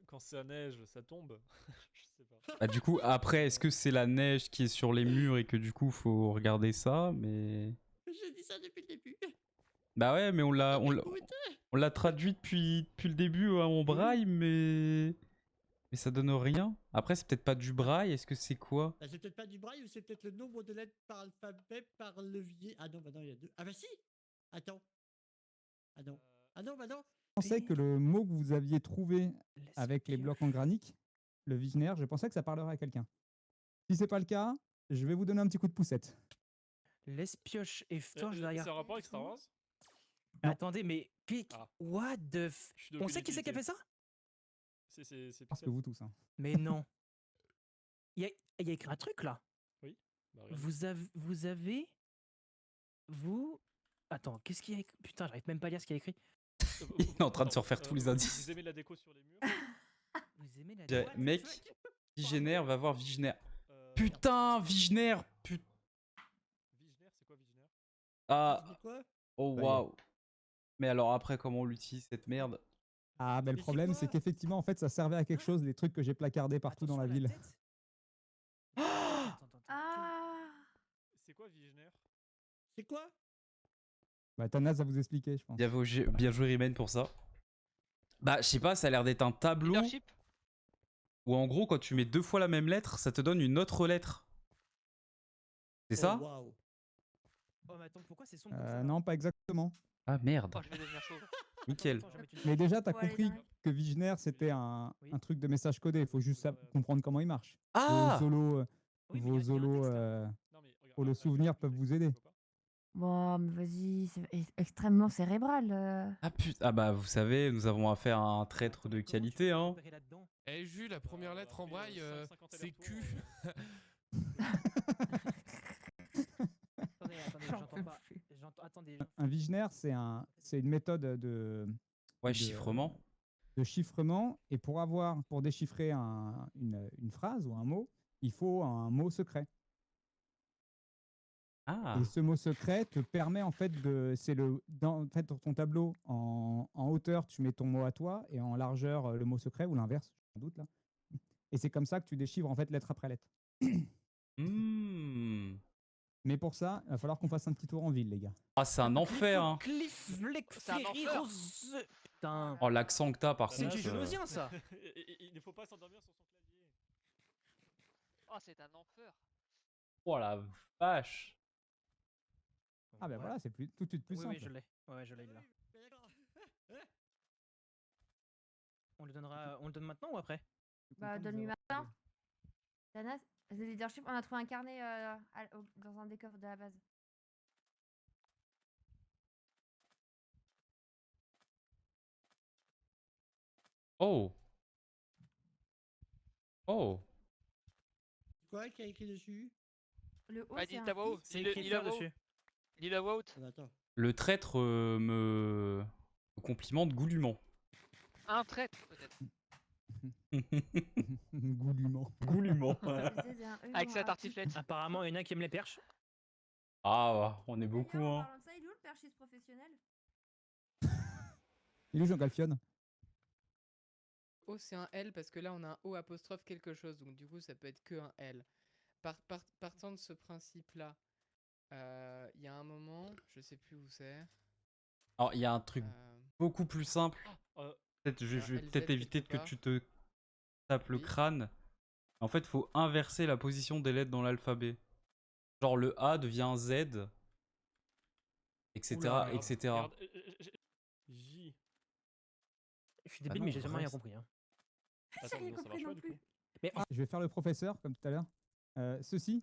[SPEAKER 5] Quand ça neige, ça tombe. Je sais pas.
[SPEAKER 3] Bah, du coup, après, est-ce que c'est la neige qui est sur les murs et que du coup, faut regarder ça? Mais...
[SPEAKER 1] J'ai dit ça depuis le début.
[SPEAKER 3] Bah ouais, mais on l'a traduit depuis le début en braille, mais ça donne rien. Après, c'est peut-être pas du braille, est-ce que c'est quoi?
[SPEAKER 1] Bah, c'est peut-être pas du braille ou c'est peut-être le nombre de lettres par alphabet par levier. Ah non, bah non, il y a 2. Ah bah si. Attends. Ah non. Ah non, bah non.
[SPEAKER 2] Je pensais que le mot que vous aviez trouvé avec les blocs en granit, le visionnaire, je pensais que ça parlerait à quelqu'un. Si c'est pas le cas, je vais vous donner un petit coup de poussette.
[SPEAKER 8] Laisse pioche et torche derrière.
[SPEAKER 5] C'est un rapport avec Star Wars?
[SPEAKER 2] Non.
[SPEAKER 8] Attendez, mais
[SPEAKER 5] Ah.
[SPEAKER 8] what the
[SPEAKER 5] Je suis
[SPEAKER 8] On
[SPEAKER 5] d'aucune
[SPEAKER 8] sait qui c'est qui a
[SPEAKER 5] utilité.
[SPEAKER 8] fait ça?
[SPEAKER 5] C'est
[SPEAKER 2] Parce que
[SPEAKER 5] Pixel.
[SPEAKER 2] vous tous. Hein.
[SPEAKER 8] Mais non. Il y a écrit un truc là.
[SPEAKER 5] Oui. Bah, regarde.
[SPEAKER 8] Vous. Attends, qu'est-ce qu'il y a écrit? Putain, j'arrive même pas à lire ce qu'il y a écrit.
[SPEAKER 3] Il est en train de se refaire tous les
[SPEAKER 5] Vous
[SPEAKER 3] indices.
[SPEAKER 5] aimez la déco sur les murs?
[SPEAKER 8] Vous aimez la
[SPEAKER 3] J'ai-
[SPEAKER 8] what,
[SPEAKER 3] Mec,
[SPEAKER 8] Shrek
[SPEAKER 3] Vigénaire, va voir Vigénaire.
[SPEAKER 5] Merde.
[SPEAKER 3] Putain, Vigénaire.
[SPEAKER 5] Vigenaire, c'est quoi Vigenaire?
[SPEAKER 3] Ah,
[SPEAKER 1] C'est quoi?
[SPEAKER 3] oh
[SPEAKER 2] Ça y est.
[SPEAKER 3] waouh. Mais alors après, comment on l'utilise cette merde?
[SPEAKER 2] Ah, mais le
[SPEAKER 1] Mais c'est
[SPEAKER 2] problème, c'est
[SPEAKER 1] quoi?
[SPEAKER 2] qu'effectivement, en fait, ça servait à quelque chose, les trucs que j'ai placardés partout dans la
[SPEAKER 8] Attention à
[SPEAKER 2] ville.
[SPEAKER 8] tête. Attends.
[SPEAKER 4] Ah.
[SPEAKER 5] C'est quoi Vigenaire?
[SPEAKER 1] C'est quoi?
[SPEAKER 2] Bah, Thanas va vous expliquer, je pense.
[SPEAKER 3] Bien joué Rimen pour ça. Bah, je sais pas, ça a l'air d'être un tableau
[SPEAKER 7] Leadership.
[SPEAKER 3] où en gros, quand tu mets 2 fois la même lettre, ça te donne une autre lettre. C'est ça?
[SPEAKER 1] Oh, waouh.
[SPEAKER 8] Oh, mais attends, pourquoi c'est sombre comme ça là
[SPEAKER 2] Non, pas exactement.
[SPEAKER 3] Ah merde.
[SPEAKER 7] Oh, je vais devenir chaud.
[SPEAKER 3] Nickel.
[SPEAKER 8] Attends, je vais mettre une-
[SPEAKER 2] Mais déjà, t'as
[SPEAKER 4] Faut aller
[SPEAKER 2] compris
[SPEAKER 4] dans les-
[SPEAKER 2] que Vigenaire, c'était un
[SPEAKER 8] Oui.
[SPEAKER 2] truc de message codé. Il faut juste comprendre comment il marche.
[SPEAKER 3] Ah!
[SPEAKER 2] Vos solos,
[SPEAKER 8] Oui, mais
[SPEAKER 2] vos
[SPEAKER 8] il y a un
[SPEAKER 2] solos
[SPEAKER 8] texte, là.
[SPEAKER 5] Non, mais regarde,
[SPEAKER 2] holo
[SPEAKER 5] là,
[SPEAKER 2] souvenirs
[SPEAKER 5] je
[SPEAKER 2] peuvent
[SPEAKER 5] vais
[SPEAKER 2] vous
[SPEAKER 5] expliquer,
[SPEAKER 2] aider.
[SPEAKER 5] faut pas.
[SPEAKER 4] Bon, mais vas-y, c'est extrêmement cérébral.
[SPEAKER 3] Ah putain, ah bah vous savez, nous avons affaire à un traître de
[SPEAKER 8] Attends, mais comment tu
[SPEAKER 3] qualité,
[SPEAKER 8] peux
[SPEAKER 3] hein.
[SPEAKER 8] repérer là-dedans
[SPEAKER 6] Eh, Jules, la première
[SPEAKER 5] on a
[SPEAKER 6] lettre en
[SPEAKER 5] pris,
[SPEAKER 6] braille,
[SPEAKER 5] 50
[SPEAKER 6] c'est Q.
[SPEAKER 8] Attendez, j'entends pas. Attendez.
[SPEAKER 2] Un Vigenaire, c'est une méthode
[SPEAKER 3] Ouais,
[SPEAKER 2] de-
[SPEAKER 3] chiffrement.
[SPEAKER 2] de chiffrement. Et pour déchiffrer une phrase ou un mot, il faut un mot secret.
[SPEAKER 3] Ah.
[SPEAKER 2] Et ce mot secret te permet en fait en fait, dans ton tableau, en hauteur, tu mets ton mot à toi et en largeur, le mot secret ou l'inverse, sans doute là. Et c'est comme ça que tu déchiffres en fait lettre après lettre.
[SPEAKER 3] Hmm.
[SPEAKER 2] Mais pour ça, il va falloir qu'on fasse un petit tour en ville, les gars.
[SPEAKER 3] Ah, c'est un enfer, hein.
[SPEAKER 7] C'est un enfer.
[SPEAKER 8] Putain.
[SPEAKER 3] Oh, l'accent que t'as par
[SPEAKER 8] C'est
[SPEAKER 3] contre.
[SPEAKER 8] du genosien ça.
[SPEAKER 5] Il ne faut pas s'endormir sur son clavier.
[SPEAKER 7] Oh, c'est un enfer.
[SPEAKER 3] Oh la vache.
[SPEAKER 2] Ah ben voilà, c'est tout de suite plus
[SPEAKER 8] Oui,
[SPEAKER 2] simple.
[SPEAKER 8] oui, je l'ai. Ouais, je l'ai là.
[SPEAKER 1] Mais d'accord.
[SPEAKER 8] On le donne maintenant ou après?
[SPEAKER 2] Je suis
[SPEAKER 4] Bah,
[SPEAKER 2] content de vous
[SPEAKER 4] donne-lui
[SPEAKER 2] avoir
[SPEAKER 4] maintenant.
[SPEAKER 2] trouvé.
[SPEAKER 4] Thanas, The Leadership, on a trouvé un carnet dans un des coffres de la base.
[SPEAKER 3] Oh. Oh.
[SPEAKER 1] Quoi qui a écrit dessus?
[SPEAKER 4] Le haut,
[SPEAKER 7] Bah,
[SPEAKER 4] c'est
[SPEAKER 7] dis
[SPEAKER 4] un
[SPEAKER 7] ta voix
[SPEAKER 4] I.
[SPEAKER 7] haute.
[SPEAKER 8] C'est
[SPEAKER 7] Lis-le
[SPEAKER 8] écrit
[SPEAKER 7] lis la
[SPEAKER 8] ça
[SPEAKER 7] voix haute.
[SPEAKER 8] dessus.
[SPEAKER 7] Lis la voix haute.
[SPEAKER 1] Ah, bah, attends.
[SPEAKER 3] Le traître me complimente goulûment.
[SPEAKER 7] Un traître, peut-être.
[SPEAKER 2] Goulûment.
[SPEAKER 3] Goulûment.
[SPEAKER 4] C'est un E
[SPEAKER 7] Avec
[SPEAKER 4] ou
[SPEAKER 7] sa
[SPEAKER 4] un I.
[SPEAKER 7] tartiflette.
[SPEAKER 8] Apparemment, il y en a qui aiment les perches.
[SPEAKER 3] Ah, on est beaucoup,
[SPEAKER 4] D'ailleurs, en
[SPEAKER 3] hein.
[SPEAKER 4] parlant de ça, il est où le perchiste professionnel?
[SPEAKER 2] Il est où Jean Galfione?
[SPEAKER 9] O c'est un L parce que là on a un O apostrophe quelque chose, donc du coup ça peut être que un L. Partant de ce principe-là, il y a un moment, je sais plus où c'est.
[SPEAKER 3] Alors, il y a un truc beaucoup plus simple.
[SPEAKER 5] Euh,
[SPEAKER 3] Peut-être, je vais
[SPEAKER 9] LZ
[SPEAKER 3] peut-être éviter
[SPEAKER 9] quelque
[SPEAKER 3] que
[SPEAKER 9] part.
[SPEAKER 3] tu te tapes le
[SPEAKER 9] Oui.
[SPEAKER 3] crâne. En fait, il faut inverser la position des lettres dans l'alphabet. Genre le A devient un Z, etc.,
[SPEAKER 8] Oula.
[SPEAKER 3] etc.
[SPEAKER 5] regarde, J.
[SPEAKER 8] Je suis débile, mais j'ai jamais rien compris. Hein.
[SPEAKER 5] Attends,
[SPEAKER 4] rien
[SPEAKER 5] non, ça
[SPEAKER 4] compris
[SPEAKER 5] marche pas
[SPEAKER 4] non
[SPEAKER 5] du
[SPEAKER 4] plus.
[SPEAKER 5] coup.
[SPEAKER 8] Mais
[SPEAKER 2] Je vais faire le professeur, comme tout à l'heure. Ceci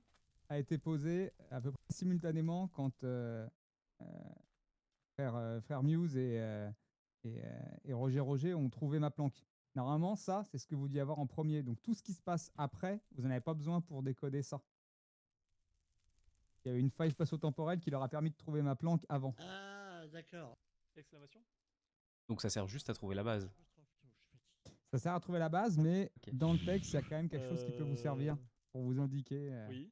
[SPEAKER 2] a été posé à peu près simultanément quand frère Muse et Roger ont trouvé ma planque. Normalement, ça, c'est ce que vous deviez avoir en premier. Donc, tout ce qui se passe après, vous n'en avez pas besoin pour décoder ça. Il y a eu une faille spatio-temporelle qui leur a permis de trouver ma planque avant.
[SPEAKER 1] Ah, d'accord.
[SPEAKER 5] Exclamation.
[SPEAKER 3] Donc ça sert juste à trouver la base.
[SPEAKER 2] Ça sert à trouver la base, mais
[SPEAKER 3] Ok.
[SPEAKER 2] dans le texte, il y a quand même quelque chose qui peut vous servir pour vous indiquer.
[SPEAKER 5] Oui.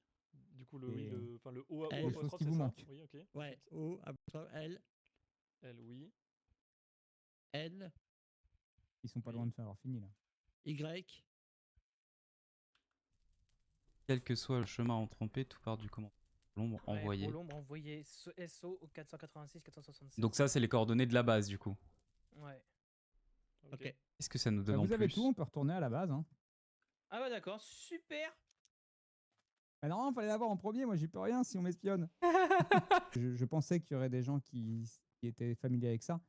[SPEAKER 5] Du coup,
[SPEAKER 2] et-
[SPEAKER 5] le O
[SPEAKER 1] Des
[SPEAKER 2] choses
[SPEAKER 5] apostrophe,
[SPEAKER 2] qui
[SPEAKER 5] c'est
[SPEAKER 2] vous
[SPEAKER 5] ça.
[SPEAKER 2] manquent.
[SPEAKER 5] Oui, ok.
[SPEAKER 1] Ouais, O, apostrophe, L,
[SPEAKER 5] L, oui.
[SPEAKER 1] N,
[SPEAKER 2] Ils sont pas
[SPEAKER 5] Oui.
[SPEAKER 2] loin de faire leur fini là.
[SPEAKER 1] Y.
[SPEAKER 3] Quel que soit le chemin emprunté, tout part du commentaire. L'ombre envoyée.
[SPEAKER 8] Pour l'ombre envoyée SO au 486 467.
[SPEAKER 3] Donc ça, c'est les coordonnées de la base, du coup.
[SPEAKER 8] Ouais.
[SPEAKER 5] Ok.
[SPEAKER 1] Ok.
[SPEAKER 3] Qu'est-ce que ça nous donne
[SPEAKER 2] Bah,
[SPEAKER 3] en
[SPEAKER 2] vous avez
[SPEAKER 3] plus?
[SPEAKER 2] tout, on peut retourner à la base. Hein.
[SPEAKER 8] Ah bah d'accord, super.
[SPEAKER 2] Mais non, il fallait l'avoir en premier, moi j'y peux rien si on m'espionne. je pensais qu'il y aurait des gens qui étaient familiers avec ça.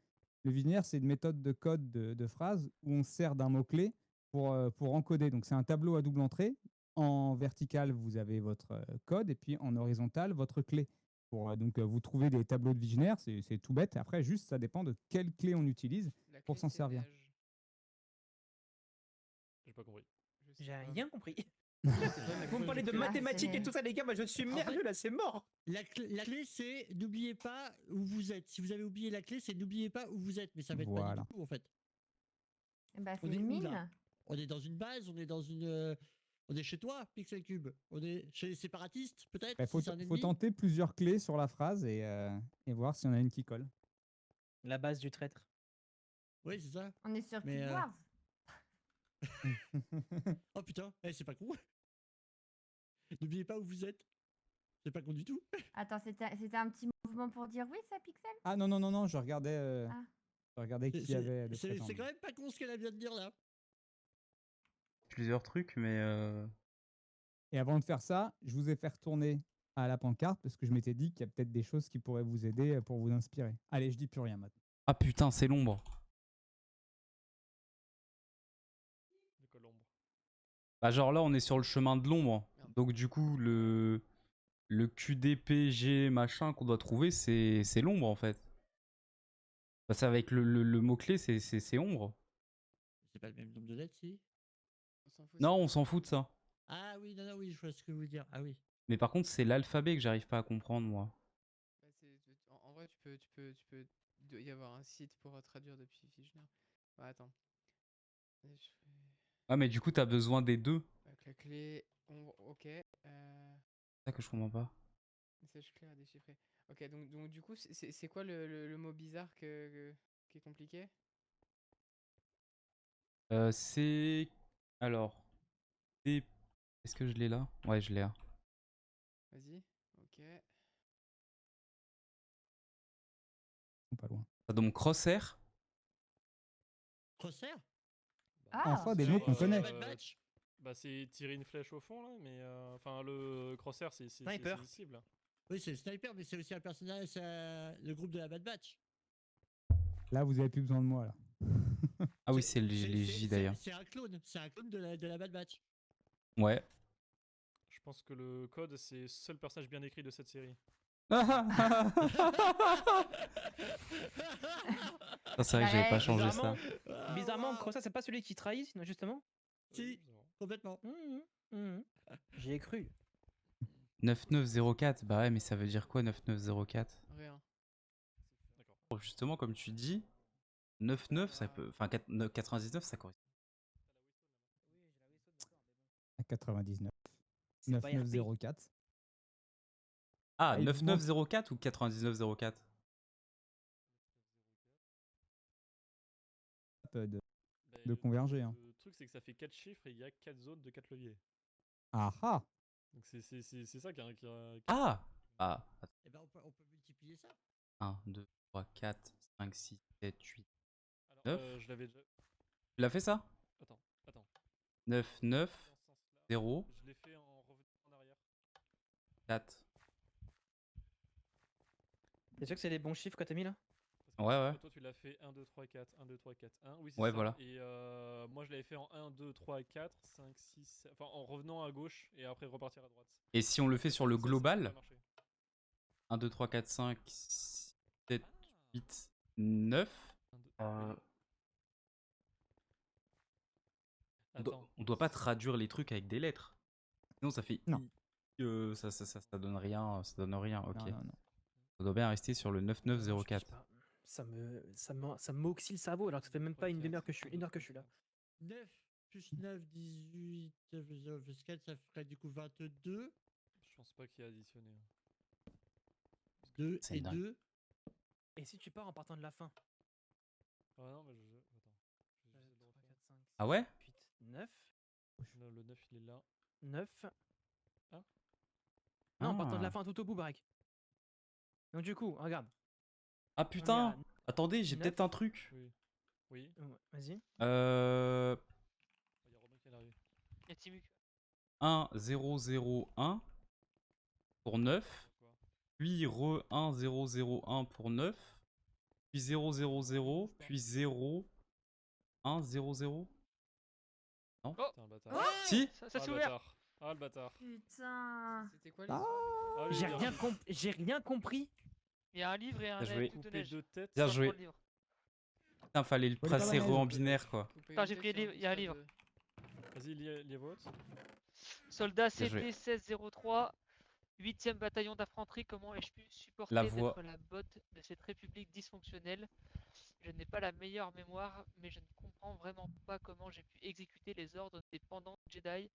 [SPEAKER 2] Le Vigenaire, c'est une méthode de code de phrases où on se sert d'un mot-clé pour encoder. Donc c'est un tableau à double entrée. En vertical, vous avez votre code et puis en horizontal, votre clé. Donc, vous trouvez des tableaux de visionnaire, c'est tout bête. Après, juste, ça dépend de quelle clé on utilise
[SPEAKER 9] La
[SPEAKER 2] pour
[SPEAKER 9] clé,
[SPEAKER 2] s'en
[SPEAKER 9] c'est
[SPEAKER 2] servir.
[SPEAKER 9] neige.
[SPEAKER 5] J'ai pas compris.
[SPEAKER 9] Je sais
[SPEAKER 8] J'ai
[SPEAKER 9] pas.
[SPEAKER 8] rien compris.
[SPEAKER 9] C'est pas la
[SPEAKER 8] Vous me
[SPEAKER 9] clé,
[SPEAKER 8] parlez de
[SPEAKER 9] je sais pas.
[SPEAKER 8] mathématiques et tout ça, les gars, moi je suis
[SPEAKER 1] En
[SPEAKER 8] merdieux
[SPEAKER 1] fait-
[SPEAKER 8] là, c'est mort.
[SPEAKER 1] La clé, c'est n'oubliez pas où vous êtes. Si vous avez oublié la clé, c'est n'oubliez pas où vous êtes. Mais ça va être pas
[SPEAKER 2] Voilà.
[SPEAKER 1] du tout en fait.
[SPEAKER 4] Bah, c'est
[SPEAKER 1] On est
[SPEAKER 4] une
[SPEAKER 1] où,
[SPEAKER 4] mine.
[SPEAKER 1] là On est dans une base, on est dans une. On est chez toi, Pixel Cube. On est chez les séparatistes, peut-être.
[SPEAKER 2] Il
[SPEAKER 1] si c'est un
[SPEAKER 2] faut
[SPEAKER 1] ennemi.
[SPEAKER 2] tenter plusieurs clés sur la phrase et voir s'il y en a une qui colle.
[SPEAKER 8] La base du traître.
[SPEAKER 1] Oui, c'est ça.
[SPEAKER 4] On est sur
[SPEAKER 1] Mais,
[SPEAKER 4] Cube Wars.
[SPEAKER 1] Oh putain, c'est pas con. N'oubliez pas où vous êtes. C'est pas con du tout.
[SPEAKER 4] Attends, c'était un petit mouvement pour dire oui, ça, Pixel?
[SPEAKER 2] Ah non, je regardais,
[SPEAKER 4] Ah.
[SPEAKER 2] qui y avait de
[SPEAKER 1] C'est
[SPEAKER 2] présent.
[SPEAKER 1] quand même pas con ce qu'elle vient de dire là.
[SPEAKER 3] Plusieurs trucs, mais
[SPEAKER 2] Et avant de faire ça, je vous ai fait retourner à la pancarte parce que je m'étais dit qu'il y a peut-être des choses qui pourraient vous aider pour vous inspirer. Allez, je dis plus rien maintenant.
[SPEAKER 3] ah putain, c'est l'ombre.
[SPEAKER 5] De quoi l'ombre?
[SPEAKER 3] Bah genre là, on est sur le chemin de l'ombre. Donc du coup, le QDPG machin qu'on doit trouver, c'est l'ombre en fait. Bah, c'est avec le mot-clé, c'est ombre.
[SPEAKER 1] C'est pas le même nombre de lettres, si.
[SPEAKER 9] On s'en fout,
[SPEAKER 3] Non,
[SPEAKER 9] c'est-
[SPEAKER 3] on s'en fout de ça.
[SPEAKER 1] Ah oui, non, oui, je vois ce que vous voulez dire. Ah oui.
[SPEAKER 3] Mais par contre, c'est l'alphabet que j'arrive pas à comprendre, moi.
[SPEAKER 9] Bah, en vrai, il doit y avoir un site pour traduire depuis Figner. Bah, attends. Je fais-
[SPEAKER 3] Ah, mais du coup, t'as besoin des deux.
[SPEAKER 9] Avec la clé, ok.
[SPEAKER 3] C'est ça que je comprends pas.
[SPEAKER 9] Message clair à déchiffrer. Ok, donc du coup, c'est quoi le mot bizarre qui est compliqué?
[SPEAKER 3] C'est... Alors... Est-ce que je l'ai là? Ouais, je l'ai là.
[SPEAKER 9] Vas-y, ok.
[SPEAKER 2] Pas loin.
[SPEAKER 3] Ah, donc crosshair.
[SPEAKER 1] Crosshair.
[SPEAKER 4] Ah,
[SPEAKER 2] Enfin, des mots qu'on connaît.
[SPEAKER 1] Bad Batch.
[SPEAKER 5] Bah c'est tirer une flèche au fond là, mais enfin le crosshair c'est
[SPEAKER 8] Sniper.
[SPEAKER 5] une cible.
[SPEAKER 1] Oui, c'est le sniper, mais c'est aussi un personnage, c'est le groupe de la Bad Batch.
[SPEAKER 2] Là, vous avez plus besoin de moi là.
[SPEAKER 3] Ah oui, c'est les J d'ailleurs.
[SPEAKER 1] C'est un clone de la Bad Batch.
[SPEAKER 3] Ouais.
[SPEAKER 5] Je pense que le code c'est le seul personnage bien écrit de cette série.
[SPEAKER 3] Ah, c'est vrai que j'avais pas
[SPEAKER 4] Ouais,
[SPEAKER 3] changé ça.
[SPEAKER 8] Bizarrement, comme ça, c'est pas celui qui trahit, sinon, justement.
[SPEAKER 1] Si, complètement.
[SPEAKER 8] J'y ai cru.
[SPEAKER 3] 9904, bah ouais, mais ça veut dire quoi 9904?
[SPEAKER 9] Rien.
[SPEAKER 5] D'accord.
[SPEAKER 3] Justement, comme tu dis, 99, ça peut... Enfin, 99, ça correspond.
[SPEAKER 2] À 99.
[SPEAKER 8] C'est pas RP.
[SPEAKER 2] 9904.
[SPEAKER 3] Ah,
[SPEAKER 2] Ah, il vous manque-
[SPEAKER 3] 9904 ou 9904?
[SPEAKER 2] De
[SPEAKER 5] Bah,
[SPEAKER 2] converger. Hein.
[SPEAKER 5] Le truc c'est que ça fait 4 chiffres et il y a 4 zones de 4 leviers.
[SPEAKER 2] Ah ah.
[SPEAKER 5] Donc c'est ça qui
[SPEAKER 3] Ah! Ah,
[SPEAKER 1] Eh ben, on peut multiplier ça.
[SPEAKER 3] 1, 2, 3, 4, 5, 6, 7, 8.
[SPEAKER 5] Alors,
[SPEAKER 3] 9.
[SPEAKER 5] je l'avais déjà.
[SPEAKER 3] Tu l'as fait ça?
[SPEAKER 5] Attends.
[SPEAKER 3] 9, 9,
[SPEAKER 5] Dans ce sens-là,
[SPEAKER 3] 0,
[SPEAKER 5] je l'ai fait en revenant en arrière.
[SPEAKER 3] 4.
[SPEAKER 8] T'es sûr que c'est les bons chiffres que t'as mis là?
[SPEAKER 5] Parce
[SPEAKER 3] Ouais, ouais.
[SPEAKER 5] Toi, tu l'as fait 1, 2, 3, 4, 1, 2, 3, 4, 1. Oui, c'est
[SPEAKER 3] Ouais,
[SPEAKER 5] ça.
[SPEAKER 3] voilà.
[SPEAKER 5] Et moi, je l'avais fait en 1, 2, 3, 4, 5, 6, 7. Enfin, en revenant à gauche et après repartir à droite.
[SPEAKER 3] Et si on le fait sur le
[SPEAKER 5] Ça a
[SPEAKER 3] global,
[SPEAKER 5] marché.
[SPEAKER 3] 1, 2, 3, 4, 5, 6, 7, 8, 9.
[SPEAKER 5] 1, 2,
[SPEAKER 3] On doit pas traduire les trucs avec des lettres. Sinon, ça fait
[SPEAKER 2] Non.
[SPEAKER 3] ça donne rien. Ça donne rien, ok.
[SPEAKER 2] Non.
[SPEAKER 3] Ça doit bien rester sur le
[SPEAKER 8] Je
[SPEAKER 3] 9904.
[SPEAKER 8] sais pas. Ça m'oxyle le cerveau alors que ça fait même pas une demi-heure que je suis, une heure que je suis là.
[SPEAKER 1] 9 plus 9, 18, 0 plus 4, ça ferait du coup 22.
[SPEAKER 5] Je pense pas qu'il y a additionné.
[SPEAKER 1] 2
[SPEAKER 3] C'est
[SPEAKER 1] et
[SPEAKER 3] dingue.
[SPEAKER 1] 2.
[SPEAKER 8] Et si tu pars en partant de la fin?
[SPEAKER 5] Ah non, mais je. Attends. Je vais essayer de le
[SPEAKER 8] 3,
[SPEAKER 5] refaire.
[SPEAKER 8] 4, 5, 6,
[SPEAKER 3] Ah ouais?
[SPEAKER 8] 8, 9.
[SPEAKER 5] Non, le 9 il est là.
[SPEAKER 8] 9.
[SPEAKER 5] Hein?
[SPEAKER 8] Non, en partant de la
[SPEAKER 3] Ah.
[SPEAKER 8] fin tout au bout, Barek. Donc du coup, regarde.
[SPEAKER 3] Ah putain! Attendez, j'ai
[SPEAKER 8] 9.
[SPEAKER 3] peut-être un truc.
[SPEAKER 5] Oui. Oui.
[SPEAKER 8] Vas-y.
[SPEAKER 5] Il y a Robin qui est arrivé.
[SPEAKER 7] Il y a Timuk.
[SPEAKER 3] 1, 0, 0, 1 pour 9.
[SPEAKER 5] Quoi?
[SPEAKER 3] Puis re 1, 0, 0, 1 pour 9. Puis 0, 0, 0. Puis 0, 1, 0, 0.
[SPEAKER 7] Oh!
[SPEAKER 5] T'es un bâtard.
[SPEAKER 4] Oh
[SPEAKER 3] Si?
[SPEAKER 7] Ça
[SPEAKER 5] Ah,
[SPEAKER 7] s'est
[SPEAKER 5] le
[SPEAKER 7] ouvert!
[SPEAKER 5] bâtard. Ah, le bâtard.
[SPEAKER 4] Putain.
[SPEAKER 9] C'était quoi
[SPEAKER 2] Ah.
[SPEAKER 9] l'histoire
[SPEAKER 5] Ah, oui,
[SPEAKER 8] J'ai
[SPEAKER 5] bien
[SPEAKER 8] rien,
[SPEAKER 5] joué.
[SPEAKER 8] j'ai rien compris.
[SPEAKER 7] Il y a un livre et un
[SPEAKER 3] Bien joué.
[SPEAKER 7] coupe de
[SPEAKER 5] Couper
[SPEAKER 7] neige.
[SPEAKER 5] 2 têtes.
[SPEAKER 3] Bien
[SPEAKER 7] Prends
[SPEAKER 3] joué.
[SPEAKER 7] le livre.
[SPEAKER 3] Putain, fallait le
[SPEAKER 2] Faut les
[SPEAKER 3] passer
[SPEAKER 2] cabanaises.
[SPEAKER 3] en binaire, quoi.
[SPEAKER 9] Couper
[SPEAKER 7] Attends,
[SPEAKER 9] une
[SPEAKER 7] j'ai
[SPEAKER 9] tête
[SPEAKER 7] pris le
[SPEAKER 9] sur
[SPEAKER 7] livre, il y a un
[SPEAKER 9] Discord,
[SPEAKER 7] livre.
[SPEAKER 5] Vas-y, lis vote.
[SPEAKER 7] Soldat
[SPEAKER 3] Bien joué.
[SPEAKER 7] CT 1603, 8e bataillon d'infanterie, comment ai-je pu supporter
[SPEAKER 3] La voix.
[SPEAKER 7] d'être la botte de cette république dysfonctionnelle? Je n'ai pas la meilleure mémoire, mais je ne comprends vraiment pas comment j'ai pu exécuter les ordres des pendants Jedi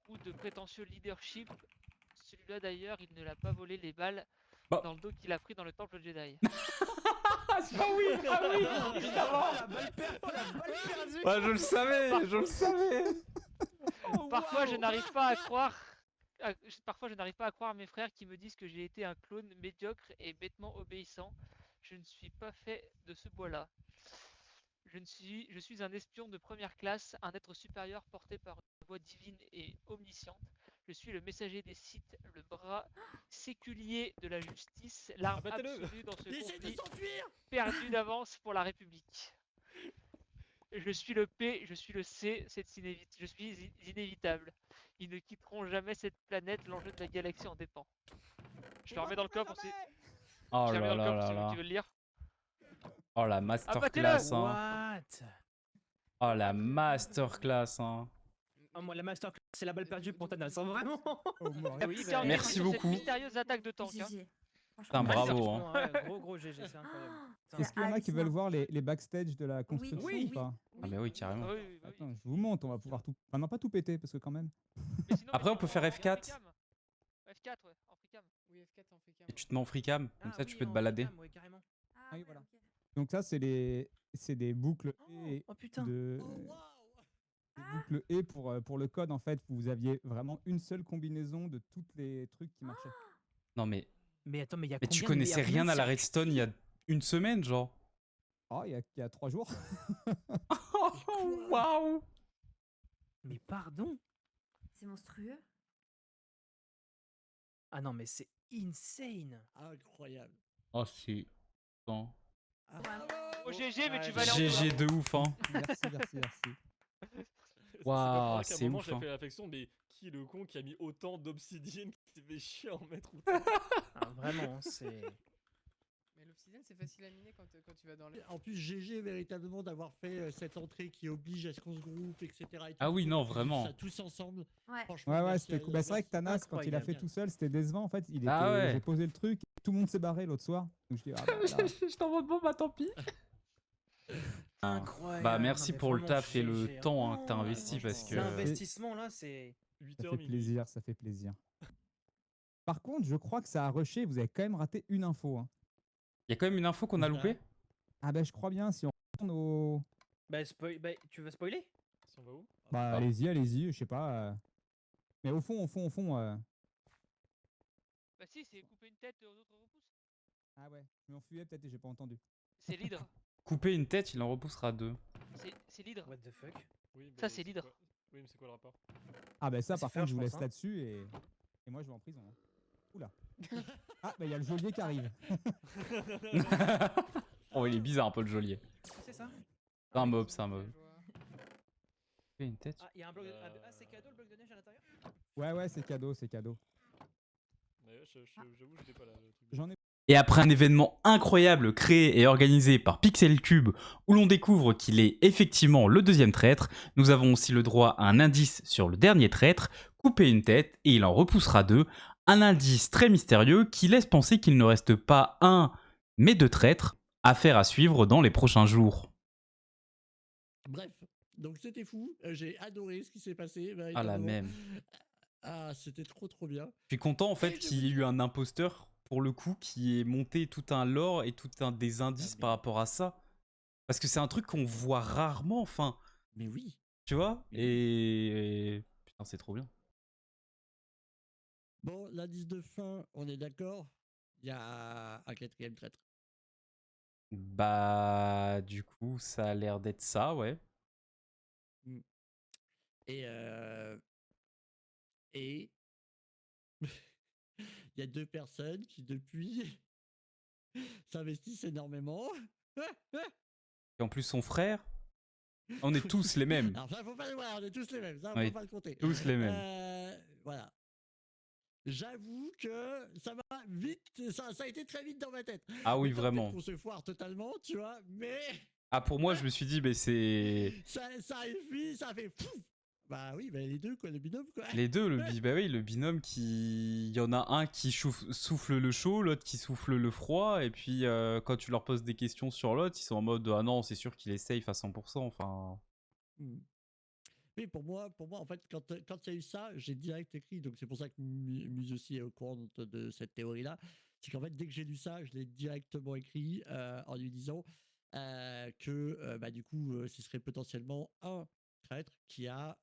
[SPEAKER 7] ou de prétentieux leadership. Celui-là d'ailleurs, il ne l'a pas volé les balles
[SPEAKER 3] Bah.
[SPEAKER 7] dans le dos qu'il a pris dans le temple Jedi.
[SPEAKER 3] Ah oui, évidemment. Ouais, je le savais, je le savais.
[SPEAKER 7] Parfois, je n'arrive pas à croire. Parfois, je n'arrive pas à croire mes frères qui me disent que j'ai été un clone médiocre et bêtement obéissant. Je ne suis pas fait de ce bois-là. Je suis un espion de première classe, un être supérieur porté par une voix divine et omnisciente. Je suis le messager des Sith, le bras séculier de la justice, l'arme
[SPEAKER 5] Abattez-le.
[SPEAKER 7] absolue dans ce
[SPEAKER 1] Laissez de
[SPEAKER 7] conflit,
[SPEAKER 1] s'enfuir.
[SPEAKER 7] perdu d'avance pour la République. Je suis le P, je suis le C, je suis inévitable. Ils ne quitteront jamais cette planète, l'enjeu de la galaxie en dépend. Je le remets dans le coffre aussi.
[SPEAKER 3] Oh
[SPEAKER 7] Je le remets
[SPEAKER 3] là
[SPEAKER 7] dans le
[SPEAKER 3] là
[SPEAKER 7] coffre
[SPEAKER 3] là
[SPEAKER 7] si
[SPEAKER 3] là.
[SPEAKER 7] tu veux le lire.
[SPEAKER 3] Oh la masterclass, hein.
[SPEAKER 8] What?
[SPEAKER 3] Oh la masterclass, hein.
[SPEAKER 8] Oh, moi, la masterclass, c'est la balle perdue pour Thanos, hein, vraiment.
[SPEAKER 2] Oh, moi,
[SPEAKER 8] Oui,
[SPEAKER 7] C'était en
[SPEAKER 8] bah,
[SPEAKER 3] Merci
[SPEAKER 7] sur
[SPEAKER 3] beaucoup.
[SPEAKER 7] Cette mystérieuse attaque de tank. Hein.
[SPEAKER 4] GG.
[SPEAKER 3] Putain,
[SPEAKER 4] Franchement,
[SPEAKER 3] bravo, hein.
[SPEAKER 8] franchement, ouais, gros GG, c'est incroyable. Putain.
[SPEAKER 2] Est-ce qu'il y en a qui veulent voir les backstage de la construction
[SPEAKER 8] Oui.
[SPEAKER 2] ou pas?
[SPEAKER 3] Ah mais oui, carrément.
[SPEAKER 7] Ah oui, oui, oui.
[SPEAKER 2] Attends, je vous montre, on va pouvoir tout. Enfin, non, pas tout péter, parce que quand même.
[SPEAKER 7] Mais sinon,
[SPEAKER 3] Après,
[SPEAKER 7] mais
[SPEAKER 3] on peut
[SPEAKER 7] en-
[SPEAKER 3] faire
[SPEAKER 7] en
[SPEAKER 3] F4.
[SPEAKER 7] free cam. F4, ouais, en free cam.
[SPEAKER 9] Oui, F4 en fait
[SPEAKER 3] Et tu te mets en free cam, comme
[SPEAKER 8] Ah
[SPEAKER 3] ça tu
[SPEAKER 8] oui,
[SPEAKER 3] peux te
[SPEAKER 8] en
[SPEAKER 3] balader.
[SPEAKER 8] freecam, ouais, carrément.
[SPEAKER 4] Ah,
[SPEAKER 2] oui,
[SPEAKER 4] ouais,
[SPEAKER 2] voilà.
[SPEAKER 4] ok.
[SPEAKER 2] Donc ça, c'est des boucles et
[SPEAKER 8] Oh putain.
[SPEAKER 2] de
[SPEAKER 1] Oh waouh.
[SPEAKER 2] des boucles et pour le code en fait, vous aviez vraiment une seule combinaison de tous les trucs qui marchaient.
[SPEAKER 3] Non mais,
[SPEAKER 8] Mais attends, mais il y a
[SPEAKER 3] mais tu
[SPEAKER 8] combien de-
[SPEAKER 3] connaissais
[SPEAKER 8] il y a combien
[SPEAKER 3] rien
[SPEAKER 8] de
[SPEAKER 3] à la
[SPEAKER 8] circuits?
[SPEAKER 3] redstone il y a une semaine, genre.
[SPEAKER 2] Oh, il y a 3 jours.
[SPEAKER 3] Oh, waouh.
[SPEAKER 8] Mais pardon.
[SPEAKER 4] C'est monstrueux.
[SPEAKER 8] Ah non, mais c'est insane.
[SPEAKER 1] Incroyable.
[SPEAKER 3] Oh c'est... Bon.
[SPEAKER 1] Ah,
[SPEAKER 4] Ouais.
[SPEAKER 7] Oh GG, mais tu
[SPEAKER 8] Ouais,
[SPEAKER 7] vas aller en
[SPEAKER 3] GG de ouf, hein.
[SPEAKER 2] Merci.
[SPEAKER 5] C'est
[SPEAKER 3] Waouh,
[SPEAKER 5] pas pour rien qu'à un
[SPEAKER 3] c'est
[SPEAKER 5] moment,
[SPEAKER 3] ouf,
[SPEAKER 5] j'ai
[SPEAKER 3] hein.
[SPEAKER 5] fait réflexion, mais qui est le con qui a mis autant d'obsidienne qui s'est fait chier à en mettre autant?
[SPEAKER 8] Ah, vraiment, c'est.
[SPEAKER 9] Mais l'obsidienne, c'est facile à miner quand tu vas dans les.
[SPEAKER 1] En plus, GG véritablement d'avoir fait cette entrée qui oblige à ce qu'on se groupe, etc. et tout,
[SPEAKER 3] Ah oui,
[SPEAKER 1] pour
[SPEAKER 3] non,
[SPEAKER 1] qu'on fasse
[SPEAKER 3] vraiment.
[SPEAKER 1] Ça tous ensemble.
[SPEAKER 4] Ouais.
[SPEAKER 1] Franchement,
[SPEAKER 2] Ouais,
[SPEAKER 1] merci
[SPEAKER 2] c'était
[SPEAKER 1] à
[SPEAKER 2] cool.
[SPEAKER 1] eux,
[SPEAKER 2] Bah, c'est vrai que
[SPEAKER 1] merci.
[SPEAKER 2] Thanas, quand il a fait
[SPEAKER 8] Incroyable.
[SPEAKER 2] tout seul, c'était décevant en fait.
[SPEAKER 3] Ah ouais.
[SPEAKER 2] J'ai posé le truc, tout le monde s'est barré l'autre soir. Donc je dis, ah bah, là,
[SPEAKER 3] Je t'envoie bon, bah tant pis.
[SPEAKER 8] Incroyable.
[SPEAKER 3] Bah merci
[SPEAKER 8] Non, mais
[SPEAKER 3] pour le
[SPEAKER 8] vraiment,
[SPEAKER 3] taf et le
[SPEAKER 8] GG, hein.
[SPEAKER 3] temps hein, que t'as investi
[SPEAKER 8] Franchement,
[SPEAKER 3] parce que...
[SPEAKER 8] L'investissement là, c'est.
[SPEAKER 5] 8
[SPEAKER 2] ça
[SPEAKER 5] h
[SPEAKER 2] fait
[SPEAKER 5] minuit.
[SPEAKER 2] plaisir, ça fait plaisir. Par contre, je crois que ça a rushé, vous avez quand même raté une info. Hein.
[SPEAKER 3] Il y a quand même une info qu'on a loupée.
[SPEAKER 2] Ah bah je crois bien, si on retourne au...
[SPEAKER 8] Bah, tu veux spoiler?
[SPEAKER 5] Si on va où?
[SPEAKER 2] Bah
[SPEAKER 3] Ah.
[SPEAKER 2] allez-y, je sais pas. Mais au fond,
[SPEAKER 7] Bah si, c'est couper une tête, l'autre repousse.
[SPEAKER 2] Ah ouais, je m'enfuyais peut-être et j'ai pas entendu.
[SPEAKER 7] C'est l'hydre.
[SPEAKER 3] Couper une tête, il en repoussera 2.
[SPEAKER 7] C'est l'hydre.
[SPEAKER 8] What the fuck?
[SPEAKER 5] Oui,
[SPEAKER 7] Ça, c'est l'hydre.
[SPEAKER 5] quoi- Oui, mais c'est quoi le rapport?
[SPEAKER 2] Ah bah ça
[SPEAKER 8] C'est
[SPEAKER 2] par
[SPEAKER 8] fair,
[SPEAKER 2] contre je vous
[SPEAKER 8] je
[SPEAKER 2] laisse
[SPEAKER 8] pense, hein.
[SPEAKER 2] là-dessus et moi je vais en prison. Hein. Oula. Ah bah il y a le geôlier qui arrive.
[SPEAKER 3] Oh il est bizarre un peu le geôlier.
[SPEAKER 8] C'est ça?
[SPEAKER 3] C'est un mob, c'est un mob. Couper une tête.
[SPEAKER 8] Ah, il y a un bloc de... Ah, c'est cadeau le bloc de neige à l'intérieur?
[SPEAKER 2] Ouais, c'est cadeau, c'est cadeau.
[SPEAKER 5] Ouais, j'avoue, j'étais pas là. Le truc.
[SPEAKER 2] J'en ai...
[SPEAKER 3] Et après un événement incroyable créé et organisé par Pixel Cube, où l'on découvre qu'il est effectivement le deuxième traître, nous avons aussi le droit à un indice sur le dernier traître, couper une tête et il en repoussera 2, un indice très mystérieux qui laisse penser qu'il ne reste pas un, mais 2 traîtres, affaire à suivre dans les prochains jours.
[SPEAKER 1] Bref, donc c'était fou. J'ai adoré ce qui s'est passé.
[SPEAKER 3] Ah la
[SPEAKER 1] véritablement.
[SPEAKER 3] même.
[SPEAKER 1] Ah, c'était trop bien.
[SPEAKER 3] Je suis content en fait qu'il y ait eu un imposteur, pour le coup, qui ait monté tout un lore et tout un des indices
[SPEAKER 1] mais
[SPEAKER 3] par rapport à ça. Parce que c'est un truc qu'on voit rarement, enfin,
[SPEAKER 1] Mais oui.
[SPEAKER 3] tu vois,
[SPEAKER 1] Mais
[SPEAKER 3] et... Putain, c'est trop bien.
[SPEAKER 1] Bon, l'indice de fin, on est d'accord. Il y a un quatrième traître.
[SPEAKER 3] Bah, du coup, ça a l'air d'être ça, ouais.
[SPEAKER 1] Et il y a 2 personnes qui depuis s'investissent énormément.
[SPEAKER 3] Et en plus, son frère, On est tous les mêmes.
[SPEAKER 1] Alors ça, faut pas le voir, on est tous les mêmes, ça,
[SPEAKER 3] Oui,
[SPEAKER 1] faut pas le compter.
[SPEAKER 3] tous les mêmes.
[SPEAKER 1] Voilà. J'avoue que ça va vite, ça a été très vite dans ma tête.
[SPEAKER 3] Ah oui,
[SPEAKER 1] Le temps
[SPEAKER 3] vraiment.
[SPEAKER 1] qu'on se foire totalement, tu vois, mais
[SPEAKER 3] Ah, pour moi, je me suis dit, mais c'est.
[SPEAKER 1] ça arrive vite, ça fait pouf. Bah oui, bah les deux, quoi, le binôme, quoi.
[SPEAKER 3] Les deux, bah oui, le binôme qui. Il y en a un qui souffle le chaud, l'autre qui souffle le froid, et puis quand tu leur poses des questions sur l'autre, ils sont en mode ah non, c'est sûr qu'il est safe à 100%. Enfin.
[SPEAKER 1] Hmm. Oui, pour moi, en fait, quand il y a eu ça, j'ai direct écrit, donc c'est pour ça que Muse aussi est au courant de cette théorie-là. C'est qu'en fait, dès que j'ai lu ça, je l'ai directement écrit en lui disant que bah, du coup, ce serait potentiellement un traître qui a.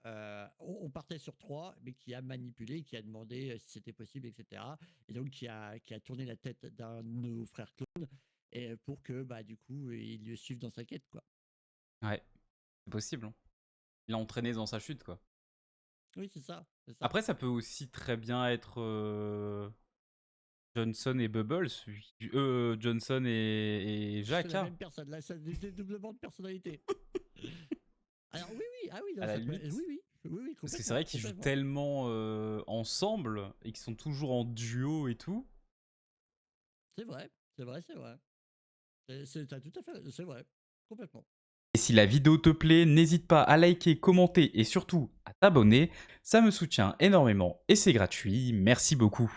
[SPEAKER 1] On partait sur 3, mais qui a manipulé, qui a demandé si c'était possible, etc. Et donc qui a tourné la tête d'un de nos frères clones et pour que bah, du coup, il le suive dans sa quête, quoi.
[SPEAKER 3] Ouais, c'est possible. Hein. Il l'a entraîné dans sa chute, quoi.
[SPEAKER 1] Oui, c'est ça.
[SPEAKER 3] Après, ça peut aussi très bien être Johnson et Bubbles, Johnson et Jacques.
[SPEAKER 1] C'est la même personne, là, c'est des dédoublements de personnalité. Alors oui, ah oui, non,
[SPEAKER 3] À la
[SPEAKER 1] ça peut-
[SPEAKER 3] limite.
[SPEAKER 1] oui,
[SPEAKER 3] Parce que c'est vrai qu'ils jouent
[SPEAKER 1] complètement.
[SPEAKER 3] tellement ensemble et qu'ils sont toujours en duo et tout.
[SPEAKER 1] C'est vrai. T'as tout à fait, c'est vrai, complètement.
[SPEAKER 3] Et si la vidéo te plaît, n'hésite pas à liker, commenter et surtout à t'abonner. Ça me soutient énormément et c'est gratuit. Merci beaucoup.